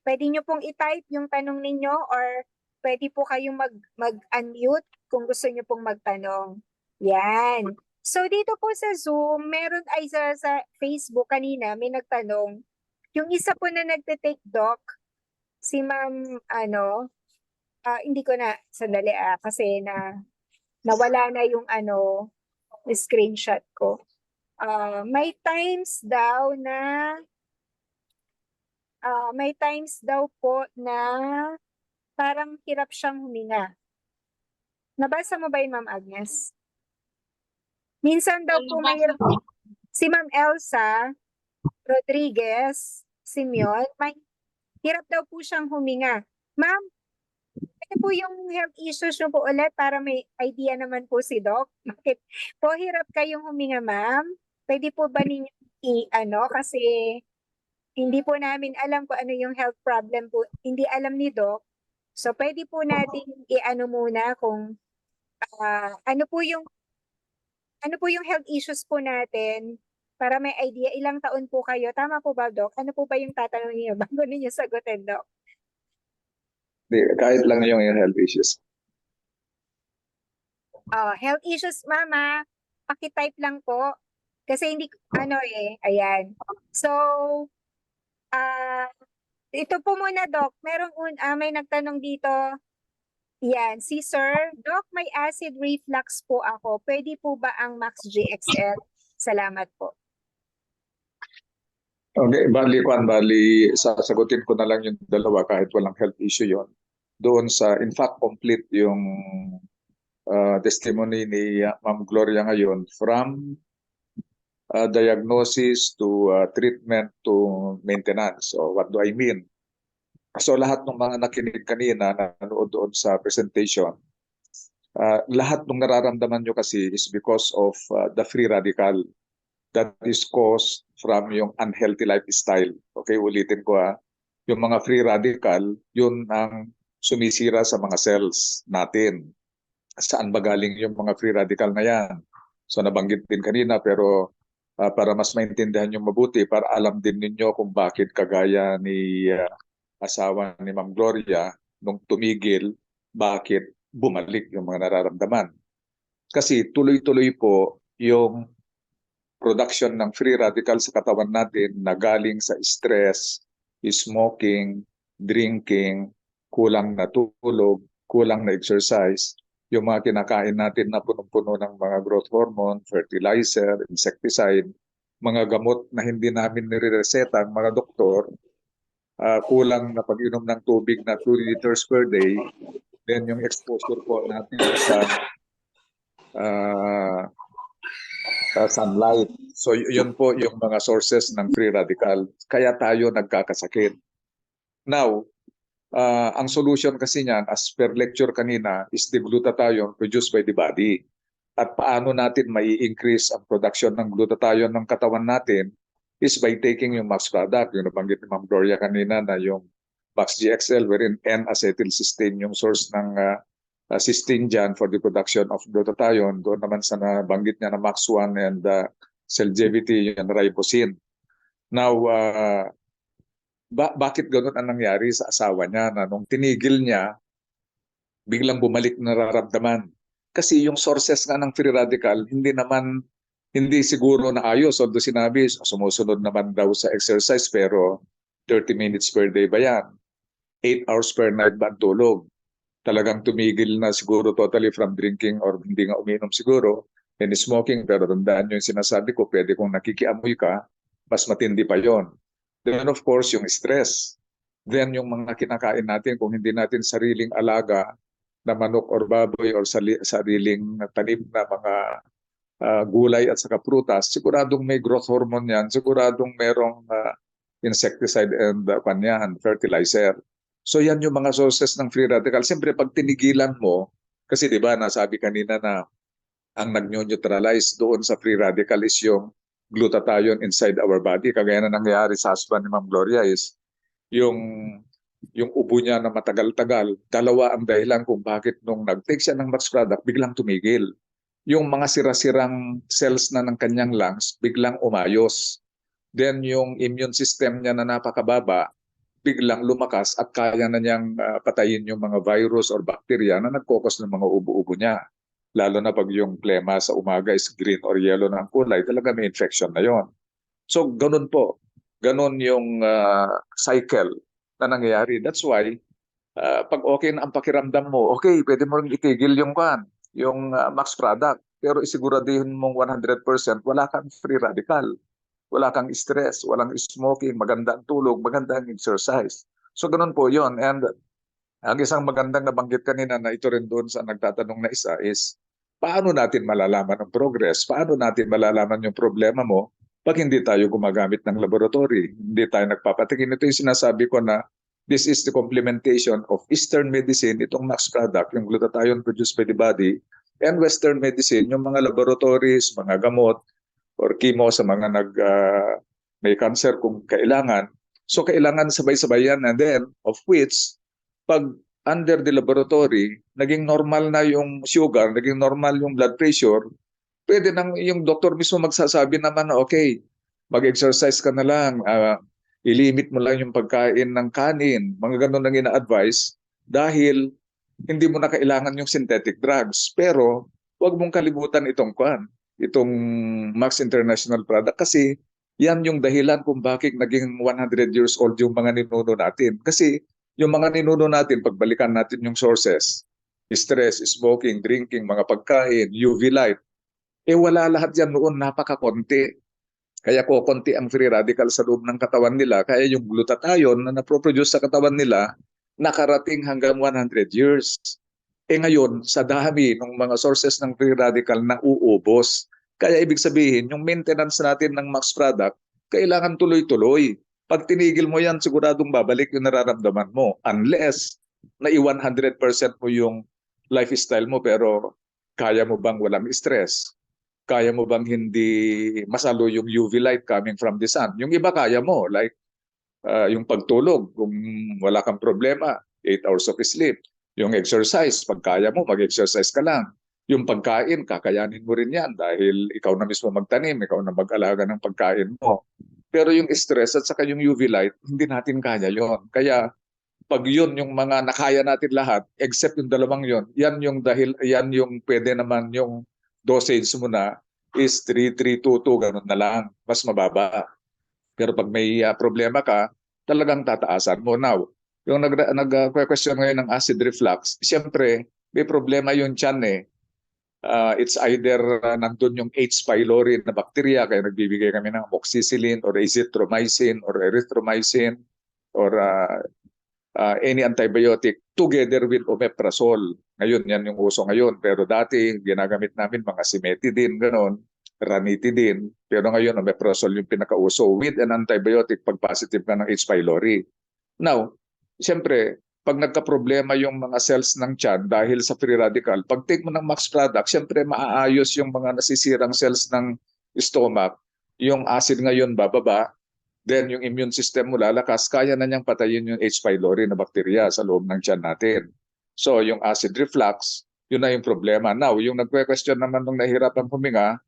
Pwede nyo pong i-type yung tanong ninyo or pwede po kayong mag-unmute kung gusto nyo pong magtanong. Yan. So dito po sa Zoom, meron ay sa Facebook kanina, may nagtanong. Yung isa po na nagte-take doc, si Ma'am, hindi ko na, sandali kasi nawala na yung screenshot ko. May times daw po na parang hirap siyang huminga. Nabasa mo ba yun, Ma'am Agnes? Minsan daw po may hirap. Si Ma'am Elsa Rodriguez Simeon, may hirap daw po siyang huminga. Ma'am, ano po yung health issues nyo po ulit para may idea naman po si Doc? Bakit po hirap kayong huminga, ma'am? Pwede po ba ninyo kasi hindi po namin alam kung ano yung health problem po. Hindi alam ni Doc. So, pwede po natin muna kung ano po yung health issues po natin para may idea. Ilang taon po kayo? Tama po ba, Doc? Ano po ba yung tatanong niyo bago ninyo sagutin, Doc? Kahit lang yung health issues. Health issues, mama. Paki-type lang po. Kasi hindi, ayan. So, ito po muna, Doc. May nagtanong dito. Yan, si Sir. Doc, may acid reflux po ako. Pwede po ba ang Max GXL? Salamat po. Okay, bali, sasagutin ko na lang yung dalawa kahit walang health issue yon. Doon in fact, complete yung testimony ni Ma'am Gloria ngayon from diagnosis to treatment to maintenance. So what do I mean? So lahat ng mga nakinig kanina, nanood doon sa presentation, lahat ng nararamdaman nyo kasi is because of the free radical that is caused from yung unhealthy lifestyle. Okay, ulitin ko yung mga free radical, yun ang sumisira sa mga cells natin. saan ba galing yung mga free radical na yan. So nabanggit din kanina pero para mas maintindihan yung mabuti, para alam din ninyo kung bakit kagaya ni asawa ni Ma'am Gloria, nung tumigil, bakit bumalik yung mga nararamdaman. Kasi tuloy-tuloy po yung production ng free radical sa katawan natin na galing sa stress, smoking, drinking, kulang na tulog, kulang na exercise, yung mga kinakain natin na punong-puno ng mga growth hormone, fertilizer, insecticide, mga gamot na hindi namin nirereseta ang mga doktor, kulang na pag-inom ng tubig na 2 liters per day, then yung exposure po natin sa sunlight. So yun po yung mga sources ng free radical. Kaya tayo nagkakasakit. Now, ang solution kasi niyan, as per lecture kanina, is the glutathione produced by the body. At paano natin mai-increase ang production ng glutathione ng katawan natin is by taking yung Max product. Yung nabanggit ni Ma'am Gloria kanina na yung Max GXL wherein N-acetylcysteine yung source ng cysteine dyan for the production of glutathione. Doon naman sa nabanggit niya na Max 1 and Celgevity yung ribosine. Now, bakit ganun ang nangyari sa asawa niya na nung tinigil niya, biglang bumalik na nararamdaman? Kasi yung sources nga ng free radical, hindi siguro na ayos. Although sinabi, sumusunod naman daw sa exercise pero 30 minutes per day ba yan? 8 hours per night ba ang tulog? Talagang tumigil na siguro totally from drinking or hindi nga uminom siguro and smoking. Pero tandaan nyo yung sinasabi ko, pwede kung nakikiamoy ka, mas matindi pa yon. Then of course, yung stress. Then yung mga kinakain natin, kung hindi natin sariling alaga na manok or baboy or sariling tanim na mga gulay at saka prutas, siguradong may growth hormone yan, siguradong merong insecticide and fertilizer. So yan yung mga sources ng free radical. Siyempre pag tinigilan mo, kasi di ba nasabi kanina na ang nag-neutralize doon sa free radical is yung glutathione inside our body. Kagaya na nangyari sa husband ni Ma'am Gloria is yung ubo niya na matagal-tagal, dalawa ang dahilan kung bakit nung nag-take siya ng Max product, biglang tumigil. Yung mga sira-sirang cells na ng kanyang lungs, biglang umayos. Then yung immune system niya na napakababa, biglang lumakas at kaya na niyang patayin yung mga virus or bacteria na nagkokos ng mga ubo-ubo niya. Lalo na pag yung plema sa umaga is green or yellow na ang kulay, talaga may infection na yon. So ganun po. Ganun yung cycle na nangyayari. That's why pag okay na ang pakiramdam mo, okay, pwede mo rin itigil yung Max product. Pero isiguraduhin mong 100% wala kang free radical. Wala kang stress, walang smoking, maganda ang tulog, maganda ang exercise. So ganun po yon. And ang isang magandang nabanggit kanina na ito rin doon sa nagtatanong na isa is, paano natin malalaman ang progress? Paano natin malalaman yung problema mo pag hindi tayo gumagamit ng laboratory? Hindi tayo nagpapatingin. Ito yung sinasabi ko na this is the complementation of Eastern medicine, itong Max product, yung glutathione produced by the body, and Western medicine, yung mga laboratories, mga gamot, or chemo sa mga may cancer kung kailangan. So kailangan sabay-sabay yan. And then, of which, pag under the laboratory, naging normal na yung sugar, naging normal yung blood pressure, pwede nang yung doktor mismo magsasabi naman na okay, mag-exercise ka na lang, ilimit mo lang yung pagkain ng kanin, mga ganun ang ina-advise dahil hindi mo na kailangan yung synthetic drugs. Pero huwag mong kalimutan itong Max International product kasi yan yung dahilan kung bakit naging 100 years old yung mga ninuno natin. Kasi yung mga ninuno natin, pagbalikan natin yung sources, stress, smoking, drinking, mga pagkain, UV light, wala lahat yan noon, napakakonti. Kaya konti ang free radical sa loob ng katawan nila. Kaya yung glutathione na naproproduce sa katawan nila, nakarating hanggang 100 years. Ngayon, sa dami ng mga sources ng free radical na uubos. Kaya ibig sabihin, yung maintenance natin ng Max product, kailangan tuloy-tuloy. Pag tinigil mo yan, siguradong babalik yung nararamdaman mo. Unless, na-100% mo yung lifestyle mo, pero kaya mo bang walang stress? Kaya mo bang hindi masalo yung UV light coming from the sun? Yung iba kaya mo, like yung pagtulog, kung wala kang problema, 8 hours of sleep. Yung exercise, pag kaya mo, mag-exercise ka lang. Yung pagkain, kakayanin mo rin yan dahil ikaw na mismo magtanim, ikaw na mag-alaga ng pagkain mo. Pero yung stress at saka yung UV light, hindi natin kaya yon. Kaya pag yun yung mga nakaya natin lahat, except yung dalawang yun, yan yung pwede naman yung dosage mo na is 3,322, ganun na lang, mas mababa. Pero pag may problema ka, talagang tataasan mo. Now, yung question ngayon ng acid reflux, siyempre, may problema yung tiyan eh. It's either nandun yung H. pylori na bacteria, kaya nagbibigay kami ng amoxicillin or azithromycin or erythromycin or any antibiotic together with omeprazole. Ngayon, yan yung uso ngayon. Pero dati, ginagamit namin mga cimetidine, gano'n, ranitidine. Pero ngayon, omeprazole yung pinakauso with an antibiotic pag positive ka ng H. pylori. Now, siyempre, pag nagka-problema yung mga cells ng tiyan dahil sa free radical, pag take mo ng max product, siyempre maaayos yung mga nasisirang cells ng stomach. Yung acid ngayon bababa, then yung immune system mo lalakas, kaya na niyang patayin yung H. pylori na bakterya sa loob ng tiyan natin. So yung acid reflux, yun na yung problema. Now, yung nagque-question naman nung nahihirapan huminga,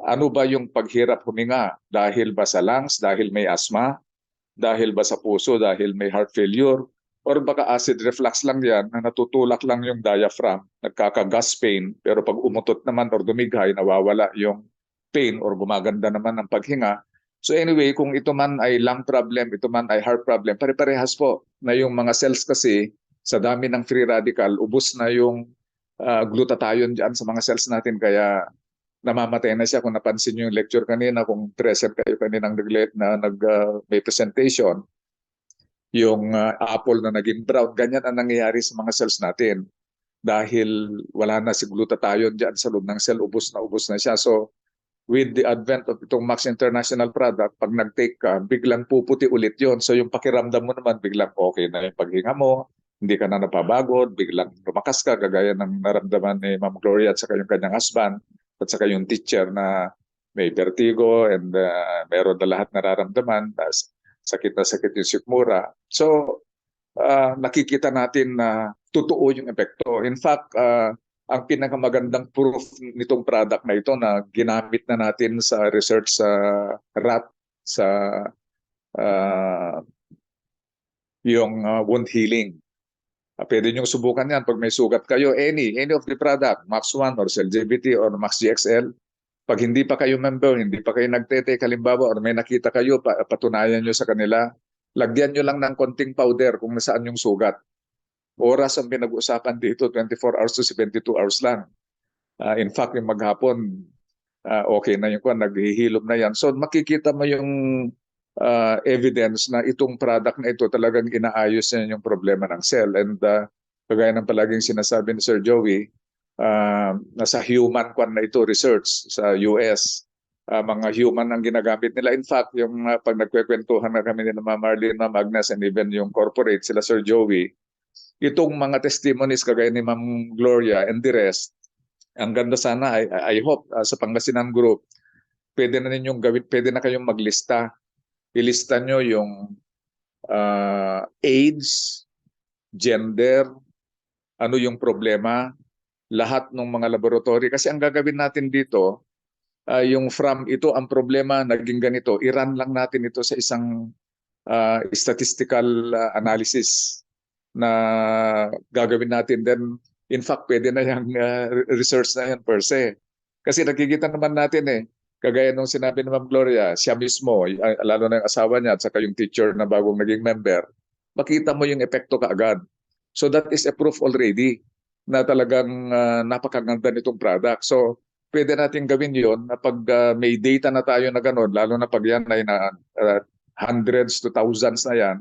ano ba yung paghirap huminga? Dahil ba sa lungs? Dahil may asthma? Dahil ba sa puso? Dahil may heart failure? Or baka acid reflux lang yan na natutulak lang yung diaphragm, nagkaka-gas pain, pero pag umutot naman or dumighay, nawawala yung pain or gumaganda naman ang paghinga. So anyway, kung ito man ay lung problem, ito man ay heart problem, pare-parehas po na yung mga cells kasi sa dami ng free radical, ubos na yung glutathione dyan sa mga cells natin, kaya namamatay na siya. Kung napansin niyo yung lecture kanina, kung present kayo kaninang may presentation, yung apple na naging brown, ganyan ang nangyayari sa mga cells natin. Dahil wala na si glutathione dyan sa loob ng cell, ubos na siya. So, with the advent of itong Max International product, pag nag-take ka, biglang puputi ulit yon. So, yung pakiramdam mo naman, biglang okay na yung paghinga mo, hindi ka na napabagod, biglang lumakas ka, kagaya ng naramdaman ni Ma'am Gloria at saka yung kanyang husband, at saka yung teacher na may vertigo and meron na lahat nararamdaman, sakit na sakit yung sikmura. So, nakikita natin na totoo yung epekto. In fact, ang pinakamagandang proof nitong product na ito na ginamit na natin sa research sa rat, sa yung wound healing. Pwede nyo subukan yan pag may sugat kayo, any of the product, Max 1 or CellGBT or Max GXL. Pag hindi pa kayo member, hindi pa kayo nagtete, halimbawa, or may nakita kayo, patunayan nyo sa kanila, lagyan nyo lang ng konting powder kung nasaan yung sugat. Oras ang pinag-uusapan dito, 24 hours to 72 hours lang. In fact, yung maghapon, okay na yung naghihilom na yan. So makikita mo yung evidence na itong product na ito talagang inaayos niya yung problema ng cell. And kagaya ng palaging sinasabi ni Sir Joey, nasa human na ito research sa US, mga human ang ginagamit nila. In fact, yung pag nagkwekwentuhan na kami ni Ma'am Marlene, Ma'am Agnes, and even yung corporate, sila Sir Joey, itong mga testimonies kagaya ni Ma'am Gloria and the rest, ang ganda sana, I hope sa Pangasinan Group, pwede na ninyong gawin, pwede na kayong maglista. Ilista nyo yung age, gender, ano yung problema, lahat ng mga laboratory. Kasi ang gagawin natin dito, yung from ito ang problema, naging ganito, i-run lang natin ito sa isang statistical analysis na gagawin natin. Then, in fact, pwede na yung research na yan per se. Kasi nakikita naman natin kagaya nung sinabi ni Ma'am Gloria, siya mismo, lalo na yung asawa niya at saka yung teacher na bagong naging member, makita mo yung epekto kaagad. So that is a proof already na talagang napakaganda nitong product. So pwede natin gawin yon na pag may data na tayo na gano'n, lalo na pag yan ay na hundreds to thousands na yan,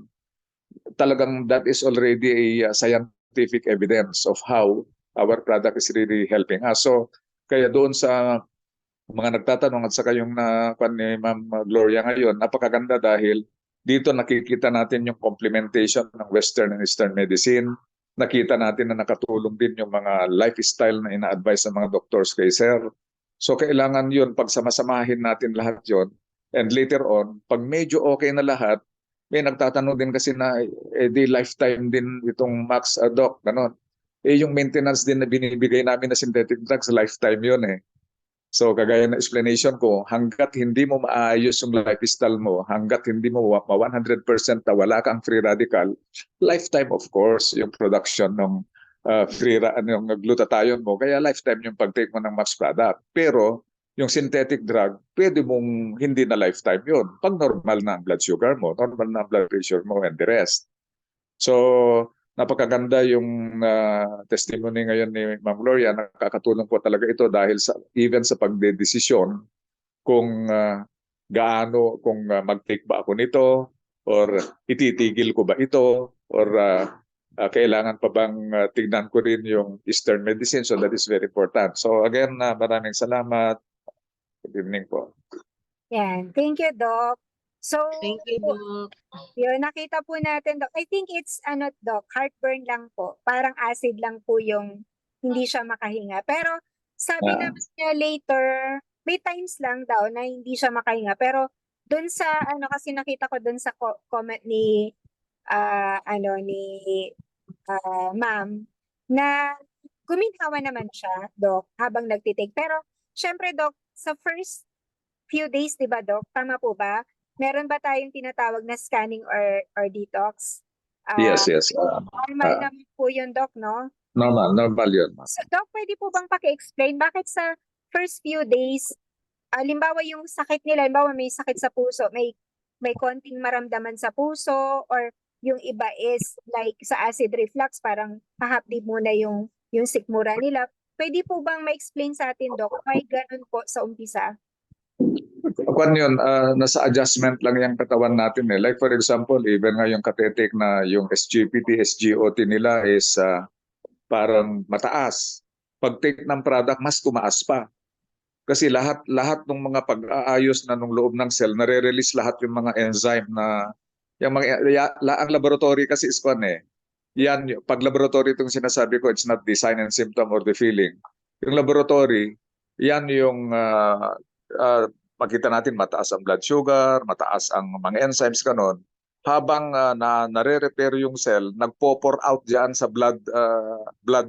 talagang that is already a scientific evidence of how our product is really helping us. So kaya doon sa mga nagtatanong at saka yung ni Ma'am Gloria ngayon, napakaganda dahil dito nakikita natin yung complementation ng Western and Eastern medicine. Nakita natin na nakatulong din yung mga lifestyle na ina-advise ng mga doctors kay Sir. So kailangan yun, pag samasamahin natin lahat yun. And later on, pag medyo okay na lahat, may nagtatanong din kasi na di lifetime din itong Max Doc, ganon. yung maintenance din na binibigay namin na synthetic drugs, lifetime yun eh. So kagaya ng explanation ko, hanggat hindi mo maayos yung lifestyle mo, hanggat hindi mo 100% na wala kang free radical, lifetime of course yung production ng yung glutathione mo, kaya lifetime yung pag-take mo ng MAX product. Pero yung synthetic drug, pwede mong hindi na lifetime yun. Pag normal na ang blood sugar mo, normal na ang blood pressure mo and the rest. So, napakaganda yung testimony ngayon ni Ma'am Gloria. Nakakatulong po talaga ito dahil even sa pagdedesisyon kung kung mag-take ba ako nito or ititigil ko ba ito or kailangan pa bang tignan ko rin yung Eastern medicine. So that is very important. So again, maraming salamat. Good evening po. Yan. Thank you, Doc. So, Thank you, Doc. yun, nakita po natin, Doc. I think it's, Doc, heartburn lang po. Parang acid lang po yung hindi siya makahinga. Pero, sabi Ah. naman niya later, may times lang daw na hindi siya makahinga. Pero, dun sa, kasi nakita ko dun sa comment ni, ma'am, na guminhawa naman siya, Doc, habang nagtitake. Pero, syempre, Doc, sa first few days, di ba, Doc? Tama po ba? Meron ba tayong tinatawag na scanning or detox? Yes. Normal naman po yun, Doc, no? Normal yun. So, Doc, pwede po bang paki-explain bakit sa first few days, halimbawa yung sakit nila, halimbawa may sakit sa puso, may konting maramdaman sa puso, or yung iba is like sa acid reflux, parang hahapdi muna yung sikmura nila. Pwede po bang ma-explain sa atin, Doc, why ganun po sa umpisa? Kwan yun, nasa adjustment lang yung katawan natin eh. Like for example, even nga yung katetik na yung SGPT, SGOT nila is parang mataas. Pag-take ng product, mas tumaas pa. Kasi lahat ng mga pag-aayos na nung loob ng cell, nare-release lahat yung mga enzyme na ang laboratory kasi is kwan eh. Yan, pag laboratory itong sinasabi ko, it's not the sign and symptom or the feeling. Yung laboratory, yan yung makita natin mataas ang blood sugar, mataas ang mga enzymes kanon. Habang nare-repair yung cell, nagpo-pour out diyan sa blood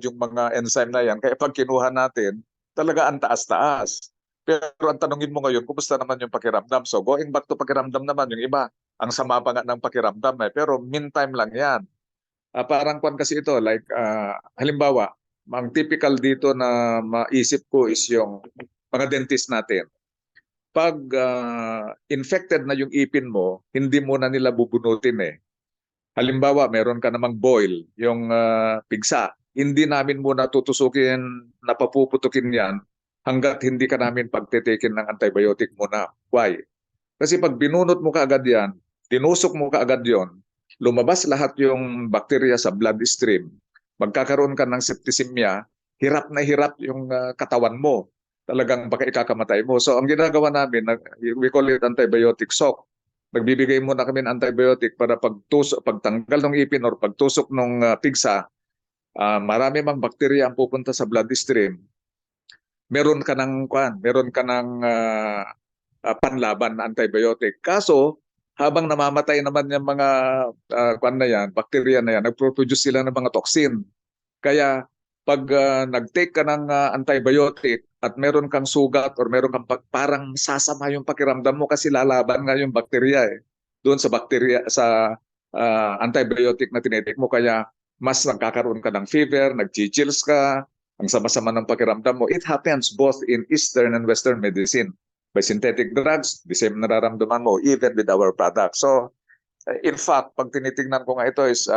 yung mga enzyme na yan. Kaya pag kinuha natin, talaga ang taas-taas. Pero ang tanungin mo ngayon, kumusta naman yung pakiramdam? So going back to pakiramdam naman, yung iba, ang sama pa nga ng pakiramdam eh. Pero meantime lang yan. Parang kwan kasi ito, like halimbawa, ang typical dito na maisip ko is yung mga dentist natin. Pag infected na yung ipin mo, hindi mo na nila bubunutin eh. Halimbawa, meron ka namang boil, yung pigsa. Hindi namin muna tutusukin, napapuputukin yan hanggat hindi ka namin pagtitikin ng antibiotic muna. Why? Kasi pag binunot mo kaagad yan, tinusok mo kaagad yon, lumabas lahat yung bakterya sa bloodstream, magkakaroon ka ng septicemia, hirap na hirap yung katawan mo. Talagang baka ikakamatay mo. So ang ginagawa namin, we call it antibiotic shock. Nagbibigay muna kami ng antibiotic para pagtanggal ng ipin or pagtusok ng pigsa, marami mang bakterya ang pupunta sa bloodstream. Meron ka ng panlaban na antibiotic. Kaso, habang namamatay naman yung mga bakterya na yan, nagproduce sila ng mga toxin. Kaya pag nag-take ka ng antibiotic at meron kang sugat or meron kang parang sasama yung pakiramdam mo kasi lalaban nga yung bakterya eh. Doon sa bakterya, sa antibiotic na tinitake mo, kaya mas nagkakaroon ka ng fever, nag-chills ka, ang sama-sama ng pakiramdam mo. It happens both in Eastern and Western medicine. By synthetic drugs, the same nararamdaman mo, even with our products. So, in fact, pag tinitingnan ko nga ito is,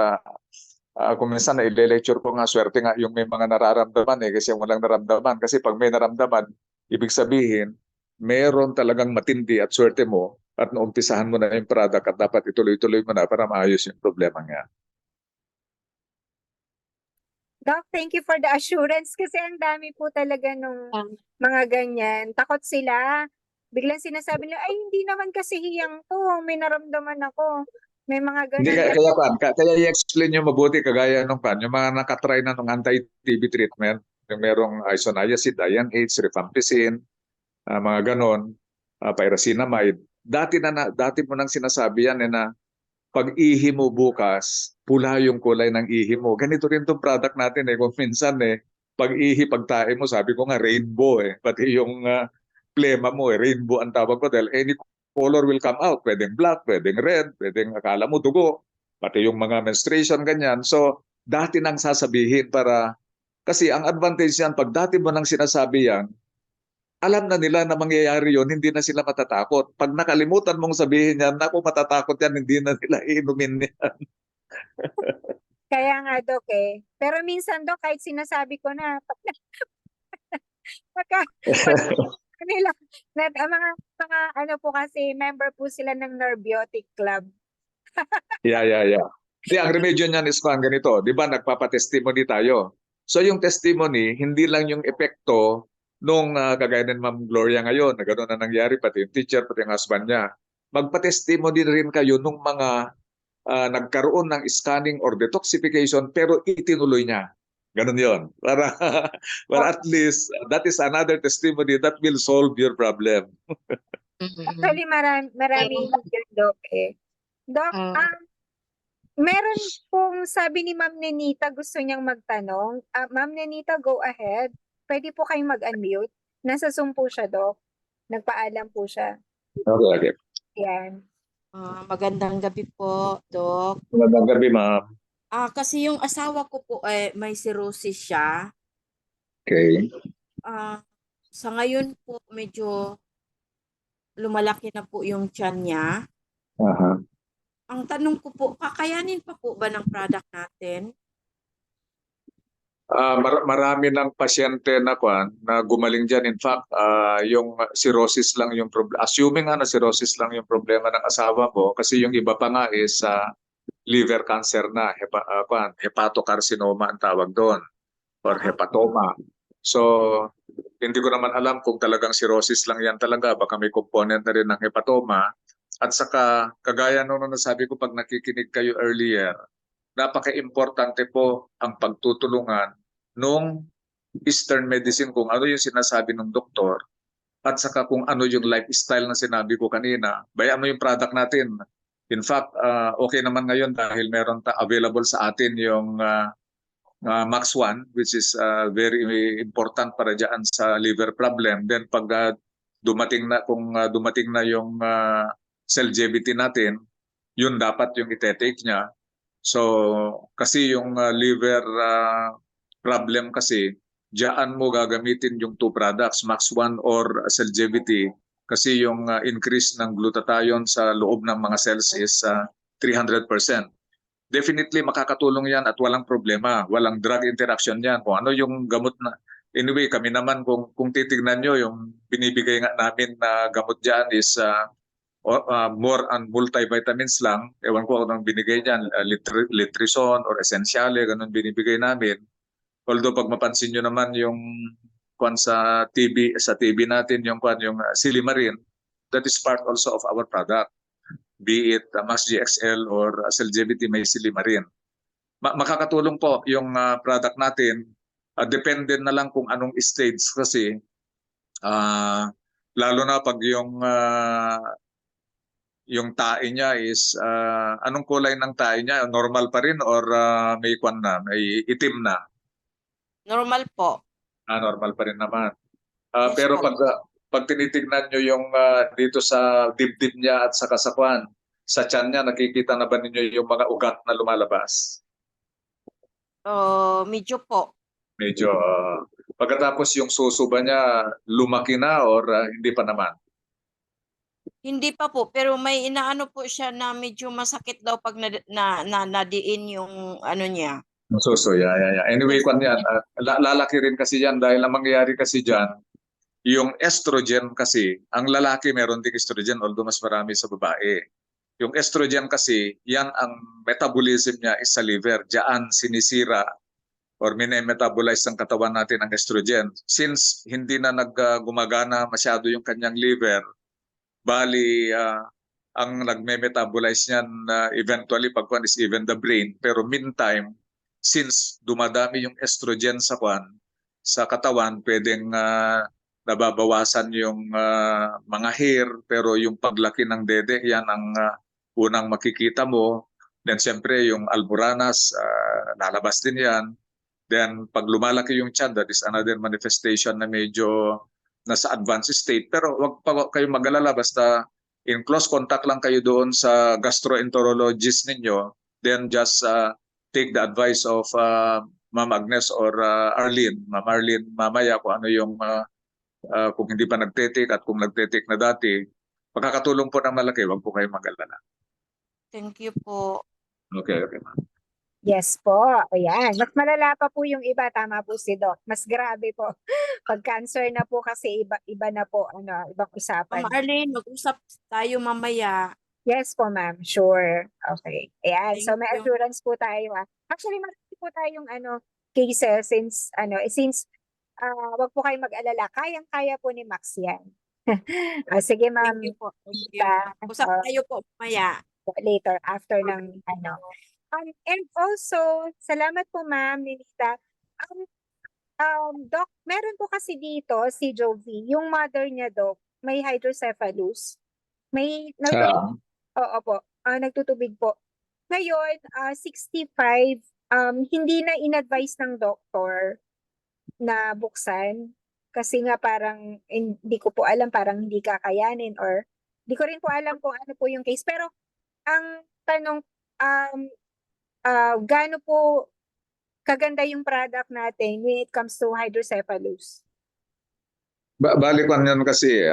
kung minsan na i-lecture ko nga, swerte nga yung may mga nararamdaman eh, kasi walang naramdaman. Kasi pag may naramdaman, ibig sabihin, meron talagang matindi at swerte mo at naumpisahan mo na yung product at dapat ituloy-tuloy mo na para maayos yung problema nga. Doc, thank you for the assurance kasi ang dami po talaga nung mga ganyan. Takot sila. Biglang sinasabi nila, ay hindi naman kasi hiyang to, may naramdaman ako. May mga ganun. Hindi, kaya i-explain nyo mabuti kagaya nung yung mga nakatry na ng anti-TB treatment, yung merong isoniazid, INH, rifampicin, mga ganon, pyrazinamide. Dati mo nang sinasabi yan na pag ihi mo bukas, pula yung kulay ng ihi mo. Ganito rin itong product natin eh. Kung minsan pag ihi, pag tae mo, sabi ko nga rainbow eh. Pati yung plema mo rainbow ang tawag ko dahil any color will come out. Pwedeng black, pwedeng red, pwedeng akala mo dugo. Pati yung mga menstruation, ganyan. So, dati nang sasabihin kasi ang advantage yan, pag dati mo nang sinasabi yan, alam na nila na mangyayari yun, hindi na sila matatakot. Pag nakalimutan mong sabihin yan, naku, matatakot yan, hindi na nila inumin yan. Kaya nga, Dok Pero minsan, Dok, kahit sinasabi ko na, pagka kanila, ang mga ano po kasi, member po sila ng Nerbiotic Club. Yeah. Di, ang remedyo niyan is ganito, di ba nagpapatestimony tayo. So yung testimony, hindi lang yung epekto nung kagaya ng Ma'am Gloria ngayon, na gano'n na nangyari, pati yung teacher, pati yung husband niya. Magpa-testimony rin kayo nung mga nagkaroon ng scanning or detoxification pero itinuloy niya. Ganun yon. Para at least that is another testimony that will solve your problem. Actually, marami yun, Dok Dok, meron pong sabi ni Ma'am Nenita, gusto niyang magtanong. Ma'am Nenita, go ahead. Pwede po kayong mag-unmute. Nasa Zoom po siya, Dok. Nagpaalam po siya. Okay. Yan. Magandang gabi po, Doc. Magandang gabi, Ma'am. Kasi yung asawa ko po may cirrhosis siya. Okay. Sa ngayon po medyo lumalaki na po yung tiyan niya. Aha. Ang tanong ko po, kakayanin pa po ba ng product natin? Marami ng pasyente na gumaling diyan. In fact, yung cirrhosis lang yung problem. Assuming na cirrhosis lang yung problema ng asawa mo kasi yung iba pa nga is liver cancer na, hepatocarcinoma ang tawag doon or hepatoma. So, hindi ko naman alam kung talagang cirrhosis lang yan talaga. Baka may component na rin ng hepatoma. At saka, kagaya nung nasabi ko pag nakikinig kayo earlier, napaka-importante po ang pagtutulungan nung Eastern medicine kung ano yung sinasabi ng doktor at saka kung ano yung lifestyle na sinabi ko kanina. Bayaan mo yung product natin. In fact, okay naman ngayon dahil meron available sa atin yung Max 1 which is very important para dyan sa liver problem. Then pag dumating na yung Celgevity natin, yun dapat yung itetake niya. So, kasi yung liver problem kasi, diyan mo gagamitin yung two products, Max 1 or Celgevity, kasi yung increase ng glutathione sa loob ng mga cells is 300%. Definitely makakatulong yan at walang problema, walang drug interaction yan. Kung ano yung gamot na, anyway, kami naman kung titignan nyo, yung binibigay nga namin na gamot dyan is more on multivitamins lang. Ewan ko anong binigay dyan, Litrison or Essentiale, ganun binibigay namin. Although pag mapansin nyo naman yung sa TV natin, yung Silimarin, that is part also of our product. Be it Max GXL or Celgevity, may Silimarin. Makakatulong po yung product natin. Depende na lang kung anong stage kasi lalo na pag yung tae niya is anong kulay ng tae niya? Normal pa rin or may may itim na? Normal po. Normal pa rin naman. Yes Pero po. pag tinitignan nyo yung dito sa dibdib niya at sa kasakwan, sa tiyan niya, nakikita na ba ninyo yung mga ugat na lumalabas? Medyo po. Medyo. Pagkatapos yung suso ba niya, lumaki na or hindi pa naman? Hindi pa po, pero may inaano po siya na medyo masakit daw pag nadiin yung ano niya. Suso, yeah. Anyway, yan, lalaki rin kasi yan dahil ang mangyayari kasi dyan, yung estrogen kasi, ang lalaki meron ding estrogen although mas marami sa babae. Yung estrogen kasi, yan ang metabolism niya is sa liver. Diyan sinisira or minimetabolize ng katawan natin ang estrogen. Since hindi na gumagana masyado yung kanyang liver, bali ang nagme-metabolize niyan eventually pagkuan is even the brain. Pero meantime, since dumadami yung estrogen sa katawan, pwedeng nababawasan yung mga hair, pero yung paglaki ng dede, yan ang unang makikita mo. Then siyempre yung Alburanas, lalabas din yan. Then pag lumalaki yung tiyan, that is another manifestation na medyo nasa advanced state. Pero wag pa kayong mag-alala, basta in close contact lang kayo doon sa gastroenterologist ninyo. Then just take the advice of Ma'am Agnes or Arlene. Ma'am Arlene, mamaya kung ano yung kung hindi pa nagtetik at kung nagtetik na dati, makakatulong po ng malaki, wag po kayong mag-alala. Thank you po. Okay, okay, ma'am. Yes po. Ayan. Mas malala pa po yung iba. Tama po si Doc. Mas grabe po. Pag cancer na po kasi iba na po. Ibang usapan. Ma'am Arlene, mag-usap tayo mamaya. Yes po, ma'am. Sure. Okay. Ayan. So Thank may you. assurance po tayo. Actually, marami po tayong cases since wag po kayong mag-alala. Kayang-kaya po ni Max yan. Sige, ma'am. Thank you po. Thank you. Tita. Usap tayo po mamaya. Later after ng and also, salamat po ma'am, Ninita. Doc, meron po kasi dito si Jovi, yung mother niya, Doc, may hydrocephalus. May oo po, nagtutubig po. Ngayon, 65, hindi na in-advise ng doktor na buksan kasi nga parang hindi ko po alam, parang hindi kakayanin or hindi ko rin po alam kung ano po yung case. Pero ang tanong, gaano po kaganda yung product natin when it comes to hydrocephalus? Bali ko yan kasi,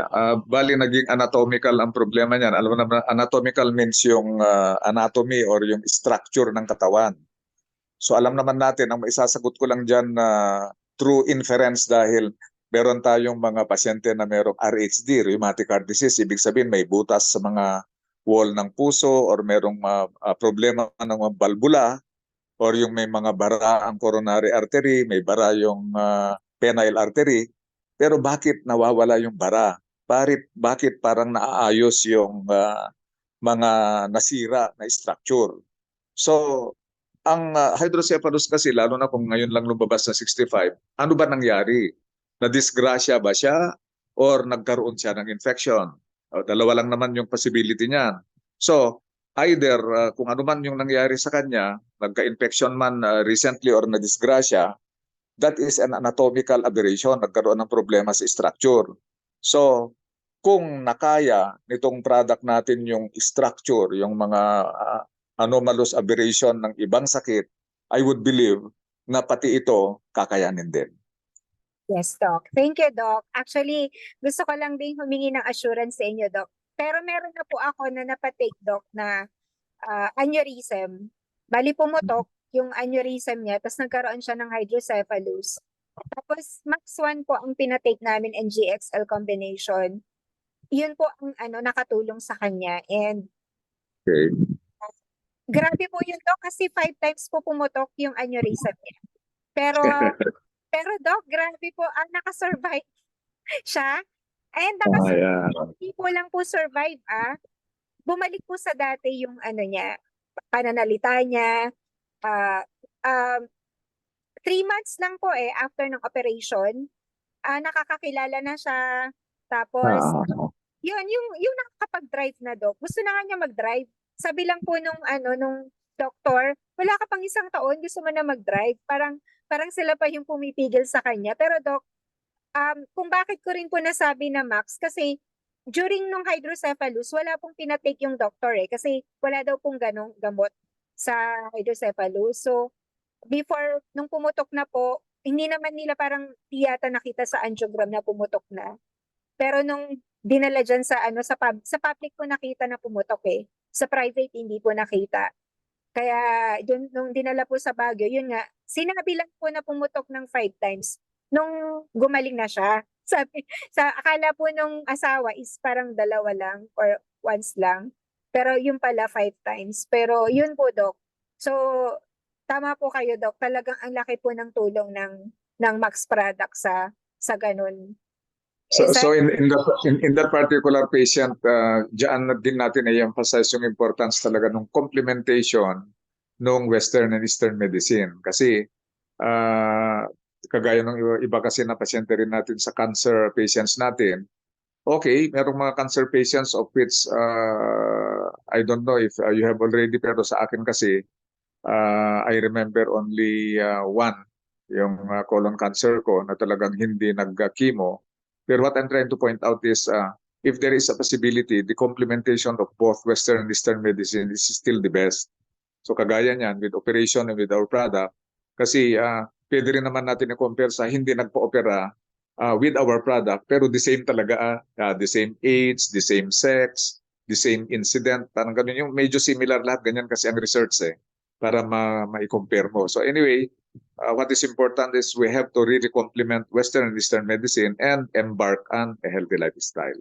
bali naging anatomical ang problema niyan. Alam mo naman, anatomical means yung anatomy or yung structure ng katawan. So alam naman natin, ang maisasagot ko lang dyan na true inference dahil meron tayong mga pasyente na merong RHD, rheumatic heart disease. Ibig sabihin may butas sa mga wall ng puso or merong problema ng mga valvula or yung may mga bara ang coronary artery, may bara yung penile artery. Pero bakit nawawala yung bara? Bakit parang naaayos yung mga nasira na structure? So, ang hydrocephalus kasi, lalo na kung ngayon lang lumabas sa 65, ano ba nangyari? Na-disgrasya ba siya or nagkaroon siya ng infection? Dalawa lang naman yung possibility niyan. So, either kung ano man yung nangyari sa kanya, nagka-infection man recently or na-disgrasya, that is an anatomical aberration, nagkaroon ng problema sa structure. So, kung nakaya nitong product natin yung structure, yung mga anomalous aberration ng ibang sakit, I would believe na pati ito kakayanin din. Yes, Doc. Thank you, Doc. Actually, gusto ko lang din humingi ng assurance sa inyo, Doc. Pero meron na po ako na napatake, Doc, na aneurysm. Bali pumutok yung aneurysm niya, tapos nagkaroon siya ng hydrocephalus. Tapos Max 1 po ang pinatake namin and GXL combination. Yun po ang nakatulong sa kanya. And Okay. grabe po yun, Doc, kasi 5 times po pumutok yung aneurysm niya. Pero Doc, grabe po, nakasurvive siya. And hindi po lang po survive, bumalik po sa dati yung niya, pananalita niya. 3 months lang po after ng operation, nakakakilala na siya. Tapos, yung nakakapag-drive na, Doc. Gusto na nga niya mag-drive. Sabi lang po nung doktor, wala ka pang 1 taon, gusto mo na mag-drive. Parang sila pa yung pumipigil sa kanya. Pero Doc, kung bakit ko rin po nasabi na Max, kasi during nung hydrocephalus, wala pong pinatake yung doktor kasi wala daw pong ganong gamot sa hydrocephalus. So, before, nung pumutok na po, hindi naman nila parang tiyata nakita sa angiogram na pumutok na. Pero nung dinala dyan sa public po nakita na pumutok Sa private, hindi po nakita. Kaya nung dinala po sa Baguio, yun nga, sinabi lang po na pumutok ng 5 times nung gumaling na siya. Akala po nung asawa is parang 2 lang or once lang. Pero yun pala 5 times. Pero yun po, Doc. So, tama po kayo, Doc. Talagang ang laki po ng tulong ng Max product sa ganun. So in that particular patient, diyan din natin i-emphasize yung importance talaga ng complementation ng Western and Eastern medicine. Kasi kagaya ng iba kasi na pasyente rin natin sa cancer patients natin, okay, merong mga cancer patients of which I don't know if you have already, pero sa akin kasi I remember only one, yung colon cancer ko na talagang hindi nag-chemo. Pero what I'm trying to point out is if there is a possibility, the complementation of both Western and Eastern medicine is still the best. So kagaya niyan with operation and with our product, kasi pwede rin naman natin i-compare sa hindi nagpa-opera with our product, pero the same talaga, the same age, the same sex, the same incident, parang ganun yung medyo similar lahat, ganyan kasi ang research para ma-compare mo. So anyway, what is important is we have to really complement Western and Eastern medicine and embark on a healthy lifestyle.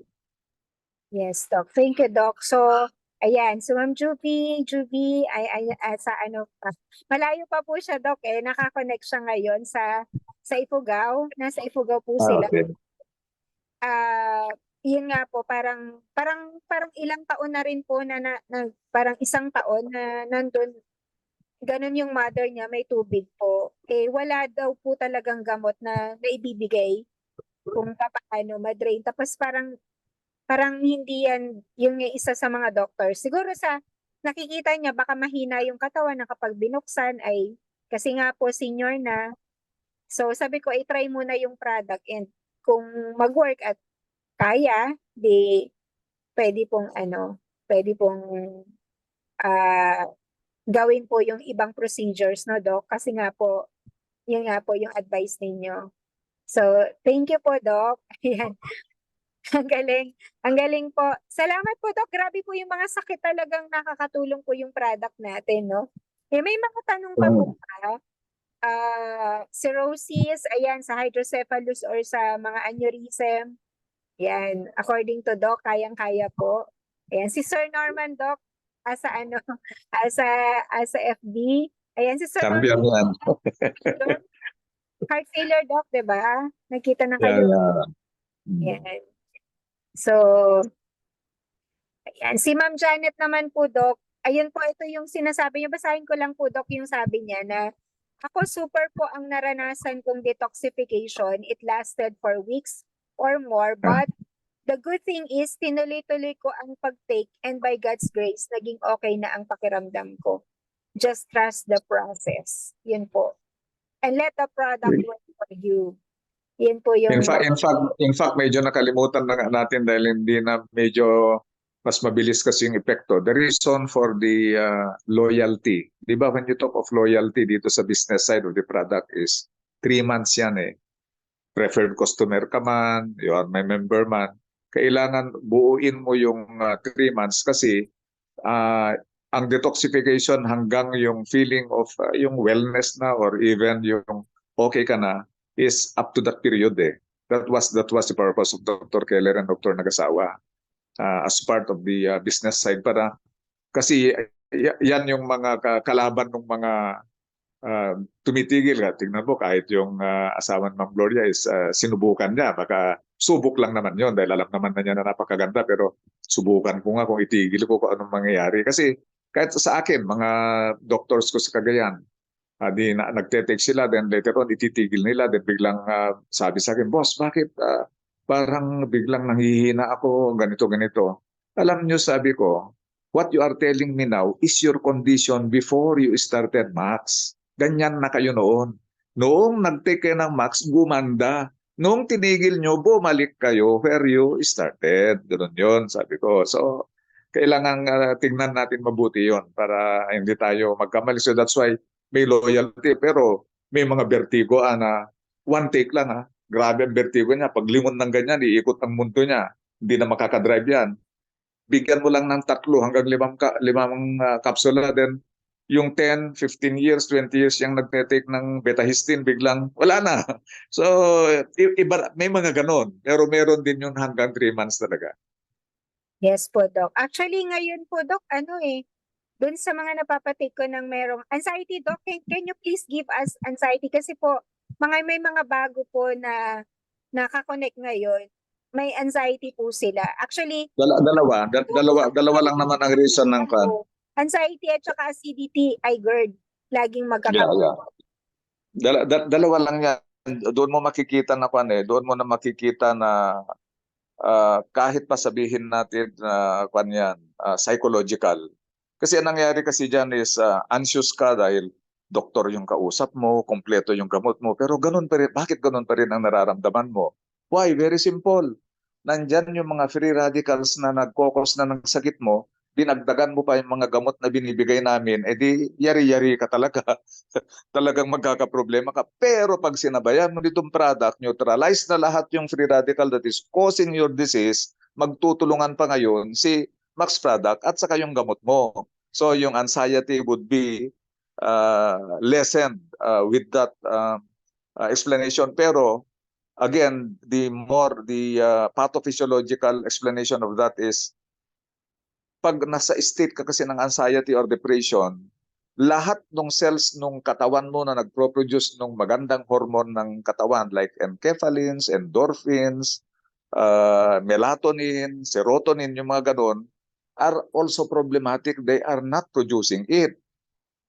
Yes, Doc. Thank you, Doc. So, ayan. So, Ma'am Juvie, sa ano pa. Malayo pa po siya, Doc, eh. Nakakonect siya ngayon sa Ifugao. Nasa Ifugao po sila. Okay. Yun nga po, parang ilang taon na rin po parang isang taon na nandun. Ganun yung mother niya, may tubig po. Eh, wala daw po talagang gamot na naibibigay kung paano ma-drain. Tapos parang hindi yan yung isa sa mga doctors. Siguro sa nakikita niya baka mahina yung katawan na kapag binuksan ay kasi nga po senior na. So sabi ko ay try muna yung product and kung mag-work at kaya, di pwede pong gawin po yung ibang procedures, no, Doc? Kasi nga po, yun nga po yung advice ninyo. So, thank you po, Doc. Ayan. Ang galing po. Salamat po, Doc. Grabe po yung mga sakit talagang nakakatulong po yung product natin, no? Eh, may mga tanong pa po ba? Cirrhosis, ayan, sa hydrocephalus or sa mga aneurysm. Yan, according to Doc, kayang-kaya po. Ayan, si Sir Norman, Doc, asa FB. Ayan, si Sir Champion Norman, yan. heart failure, Doc, diba? Nakita na Yeah, kayo. yeah. Yan. So, ayan. Si Ma'am Janet naman po, Doc. Ayun po, ito yung sinasabi niya. Basahin ko lang po, Doc, yung sabi niya na ako super po ang naranasan kong detoxification. It lasted for weeks or more. But the good thing is, tinuloy-tuloy ko ang pag-take and by God's grace, naging okay na ang pakiramdam ko. Just trust the process. Yun po. And let the product work for you. Yun po yung... In fact, medyo nakalimutan na natin dahil hindi na medyo mas mabilis kasi yung epekto. The reason for the loyalty, di ba when you talk of loyalty dito sa business side of the product is 3 months yan eh. Preferred customer ka man, you are my member man. Kailangan buuin mo yung 3 months kasi ang detoxification hanggang yung feeling of yung wellness na or even yung okay ka na is up to that period eh. That was the purpose of Dr. Keller and Dr. Nagasawa as part of the business side para kasi yan yung mga kalaban ng mga tumitigil ka. Tingnan mo kahit yung asawa ng Ma'am Gloria is sinubukan niya. Baka subok lang naman yon dahil alam naman na niya na napakaganda pero subukan ko nga kung itigil ko kung anong mangyayari. Kasi kahit sa akin, mga doctors ko sa Cagayan, nagte-take sila, then later on ititigil nila, then biglang sabi sa akin, boss, bakit parang biglang nanghihina ako, ganito. Alam nyo, sabi ko, what you are telling me now is your condition before you started Max. Ganyan na kayo noon. Noong nag-take kayo ng Max, gumanda. Noong tinigil nyo, bumalik kayo where you started. Ganun yun, sabi ko. So, kailangan tingnan natin mabuti yon para hindi tayo magkamali. So that's why may loyalty pero may mga vertigo na one take lang Grabe ang vertigo niya. Pag lingon ng ganyan, iikot ang mundo niya. Hindi na makakadrive yan. Bigyan mo lang ng 3 hanggang 5 kapsula. Then yung 10, 15 years, 20 years yung nagte-take ng betahistine, biglang wala na. So iba, may mga ganon. Pero meron din yung hanggang 3 months talaga. Yes po, Doc. Actually, ngayon po, Doc, dun sa mga napapatake ko ng merong anxiety, Doc, can you please give us anxiety? Kasi po, may mga bago po na nakakonect ngayon. May anxiety po sila. Actually, Dalawa lang naman ang reason ng kan. Anxiety at saka acidity, ay GERD. Laging magkakaroon. Dalawa lang yan. Doon mo makikita na doon mo na makikita na kahit pa sabihin natin na psychological. Kasi ang nangyari kasi dyan is anxious ka dahil doktor yung kausap mo, kompleto yung gamot mo, pero ganun pa rin, bakit ganun pa rin ang nararamdaman mo? Why? Very simple. Nandyan yung mga free radicals na nagkokos na ng sakit mo, dinagdagan mo pa yung mga gamot na binibigay namin, edi yari-yari ka talaga. Talagang magkakaproblema ka. Pero pag sinabayan mo nitong product, neutralize na lahat yung free radical that is causing your disease, magtutulungan pa ngayon si Max product at saka yung gamot mo. So yung anxiety would be lessened with that explanation. Pero again, the pathophysiological explanation of that is pag nasa state ka kasi ng anxiety or depression, lahat ng cells ng katawan mo na nagpro-produce ng magandang hormone ng katawan like enkephalins, endorphins, melatonin, serotonin, yung mga ganon, are also problematic. They are not producing it.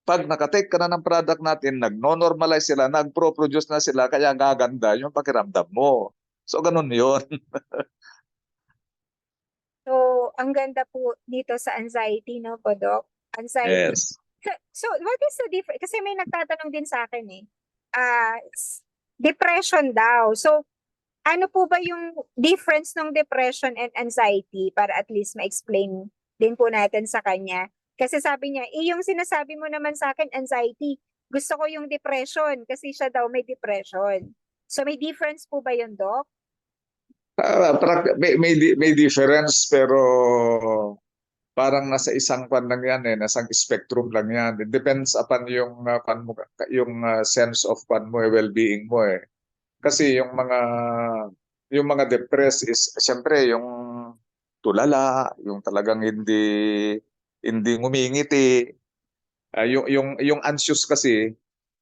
Pag nakatake ka na ng product natin, nagno-normalize sila, nagpro-produce na sila, kaya gaganda yung pakiramdam mo. So, ganun yun. So, ang ganda po dito sa anxiety, no po, Doc? Anxiety. Yes. So, what is the difference? Kasi may nagtatanong din sa akin eh. Depression daw. So, ano po ba yung difference ng depression and anxiety para at least ma-explain din po natin sa kanya? Kasi sabi niya, yung sinasabi mo naman sa akin, anxiety, gusto ko yung depression kasi siya daw may depression. So, may difference po ba yun, Doc? May difference pero parang nasa isang lang yan nasa spectrum lang yan. It depends upon yung sense of well-being mo eh. Kasi yung mga depressed is siyempre yung tulala, yung talagang hindi ngumingiti. Yung anxious kasi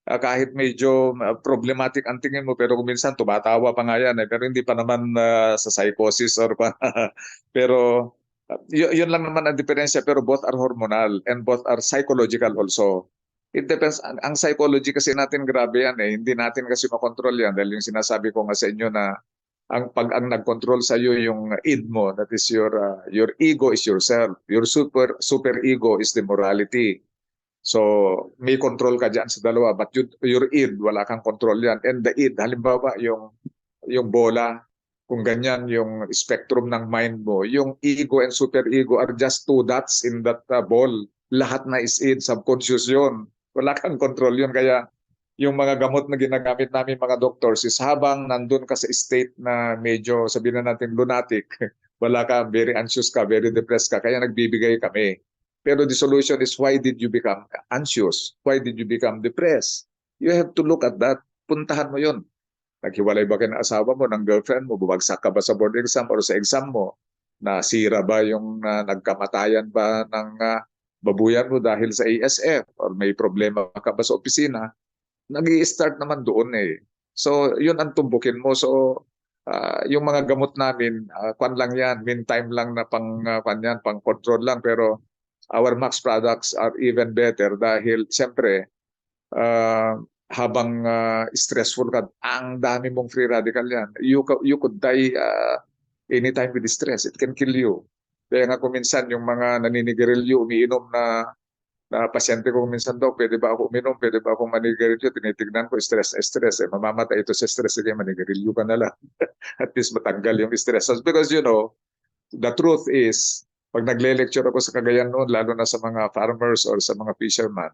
kahit medyo problematic ang tingin mo pero kung minsan tumatawa pa nga yan pero hindi pa naman sa psychosis or pa. Pero yun lang naman ang diferensya pero both are hormonal and both are psychological also. It depends. Ang psychology kasi natin grabe yan eh. Hindi natin kasi makontrol yan dahil yung sinasabi ko nga sa inyo na ang nag-control sa iyo yung id mo, that is your ego is yourself. Your super ego is the morality. So, may control ka dyan sa dalawa, but your id, wala kang control yan. And the id, halimbawa, yung bola, kung ganyan yung spectrum ng mind mo, yung ego and super ego are just two dots in that ball. Lahat na is id, subconscious yun. Wala kang control yun. Kaya yung mga gamot na ginagamit namin mga doctors is habang nandun ka sa state na medyo, sabihin na natin, lunatic, wala ka, very anxious ka, very depressed ka, kaya nagbibigay kami. Pero the solution is why did you become anxious? Why did you become depressed? You have to look at that. Puntahan mo yun. Naghiwalay ba kayo ng asawa mo, ng girlfriend mo? Bumagsak ka ba sa board exam or sa exam mo? Nasira ba yung nagkamatayan ba ng babuyan mo dahil sa ASF? Or may problema ka ba sa opisina? Nag-i-start naman doon eh. So, yun ang tumbukin mo. So, yung mga gamot namin, kwan lang yan, meantime lang na pang control lang. Pero our Max products are even better dahil siyempre habang stressful ka, ang dami mong free radical yan. You could die anytime with stress. It can kill you. Kaya nga kung minsan yung mga naninigarilyo, umiinom na pasyente ko minsan daw, pwede ba ako uminom, pwede ba akong manigarilyo, tinitignan ko, stress, mamamatay ito sa stress, sige, manigarilyo ka na lang. At least matanggal yung stress. Because the truth is, pag nagle-lecture ako sa Cagayan noon, lalo na sa mga farmers or sa mga fishermen,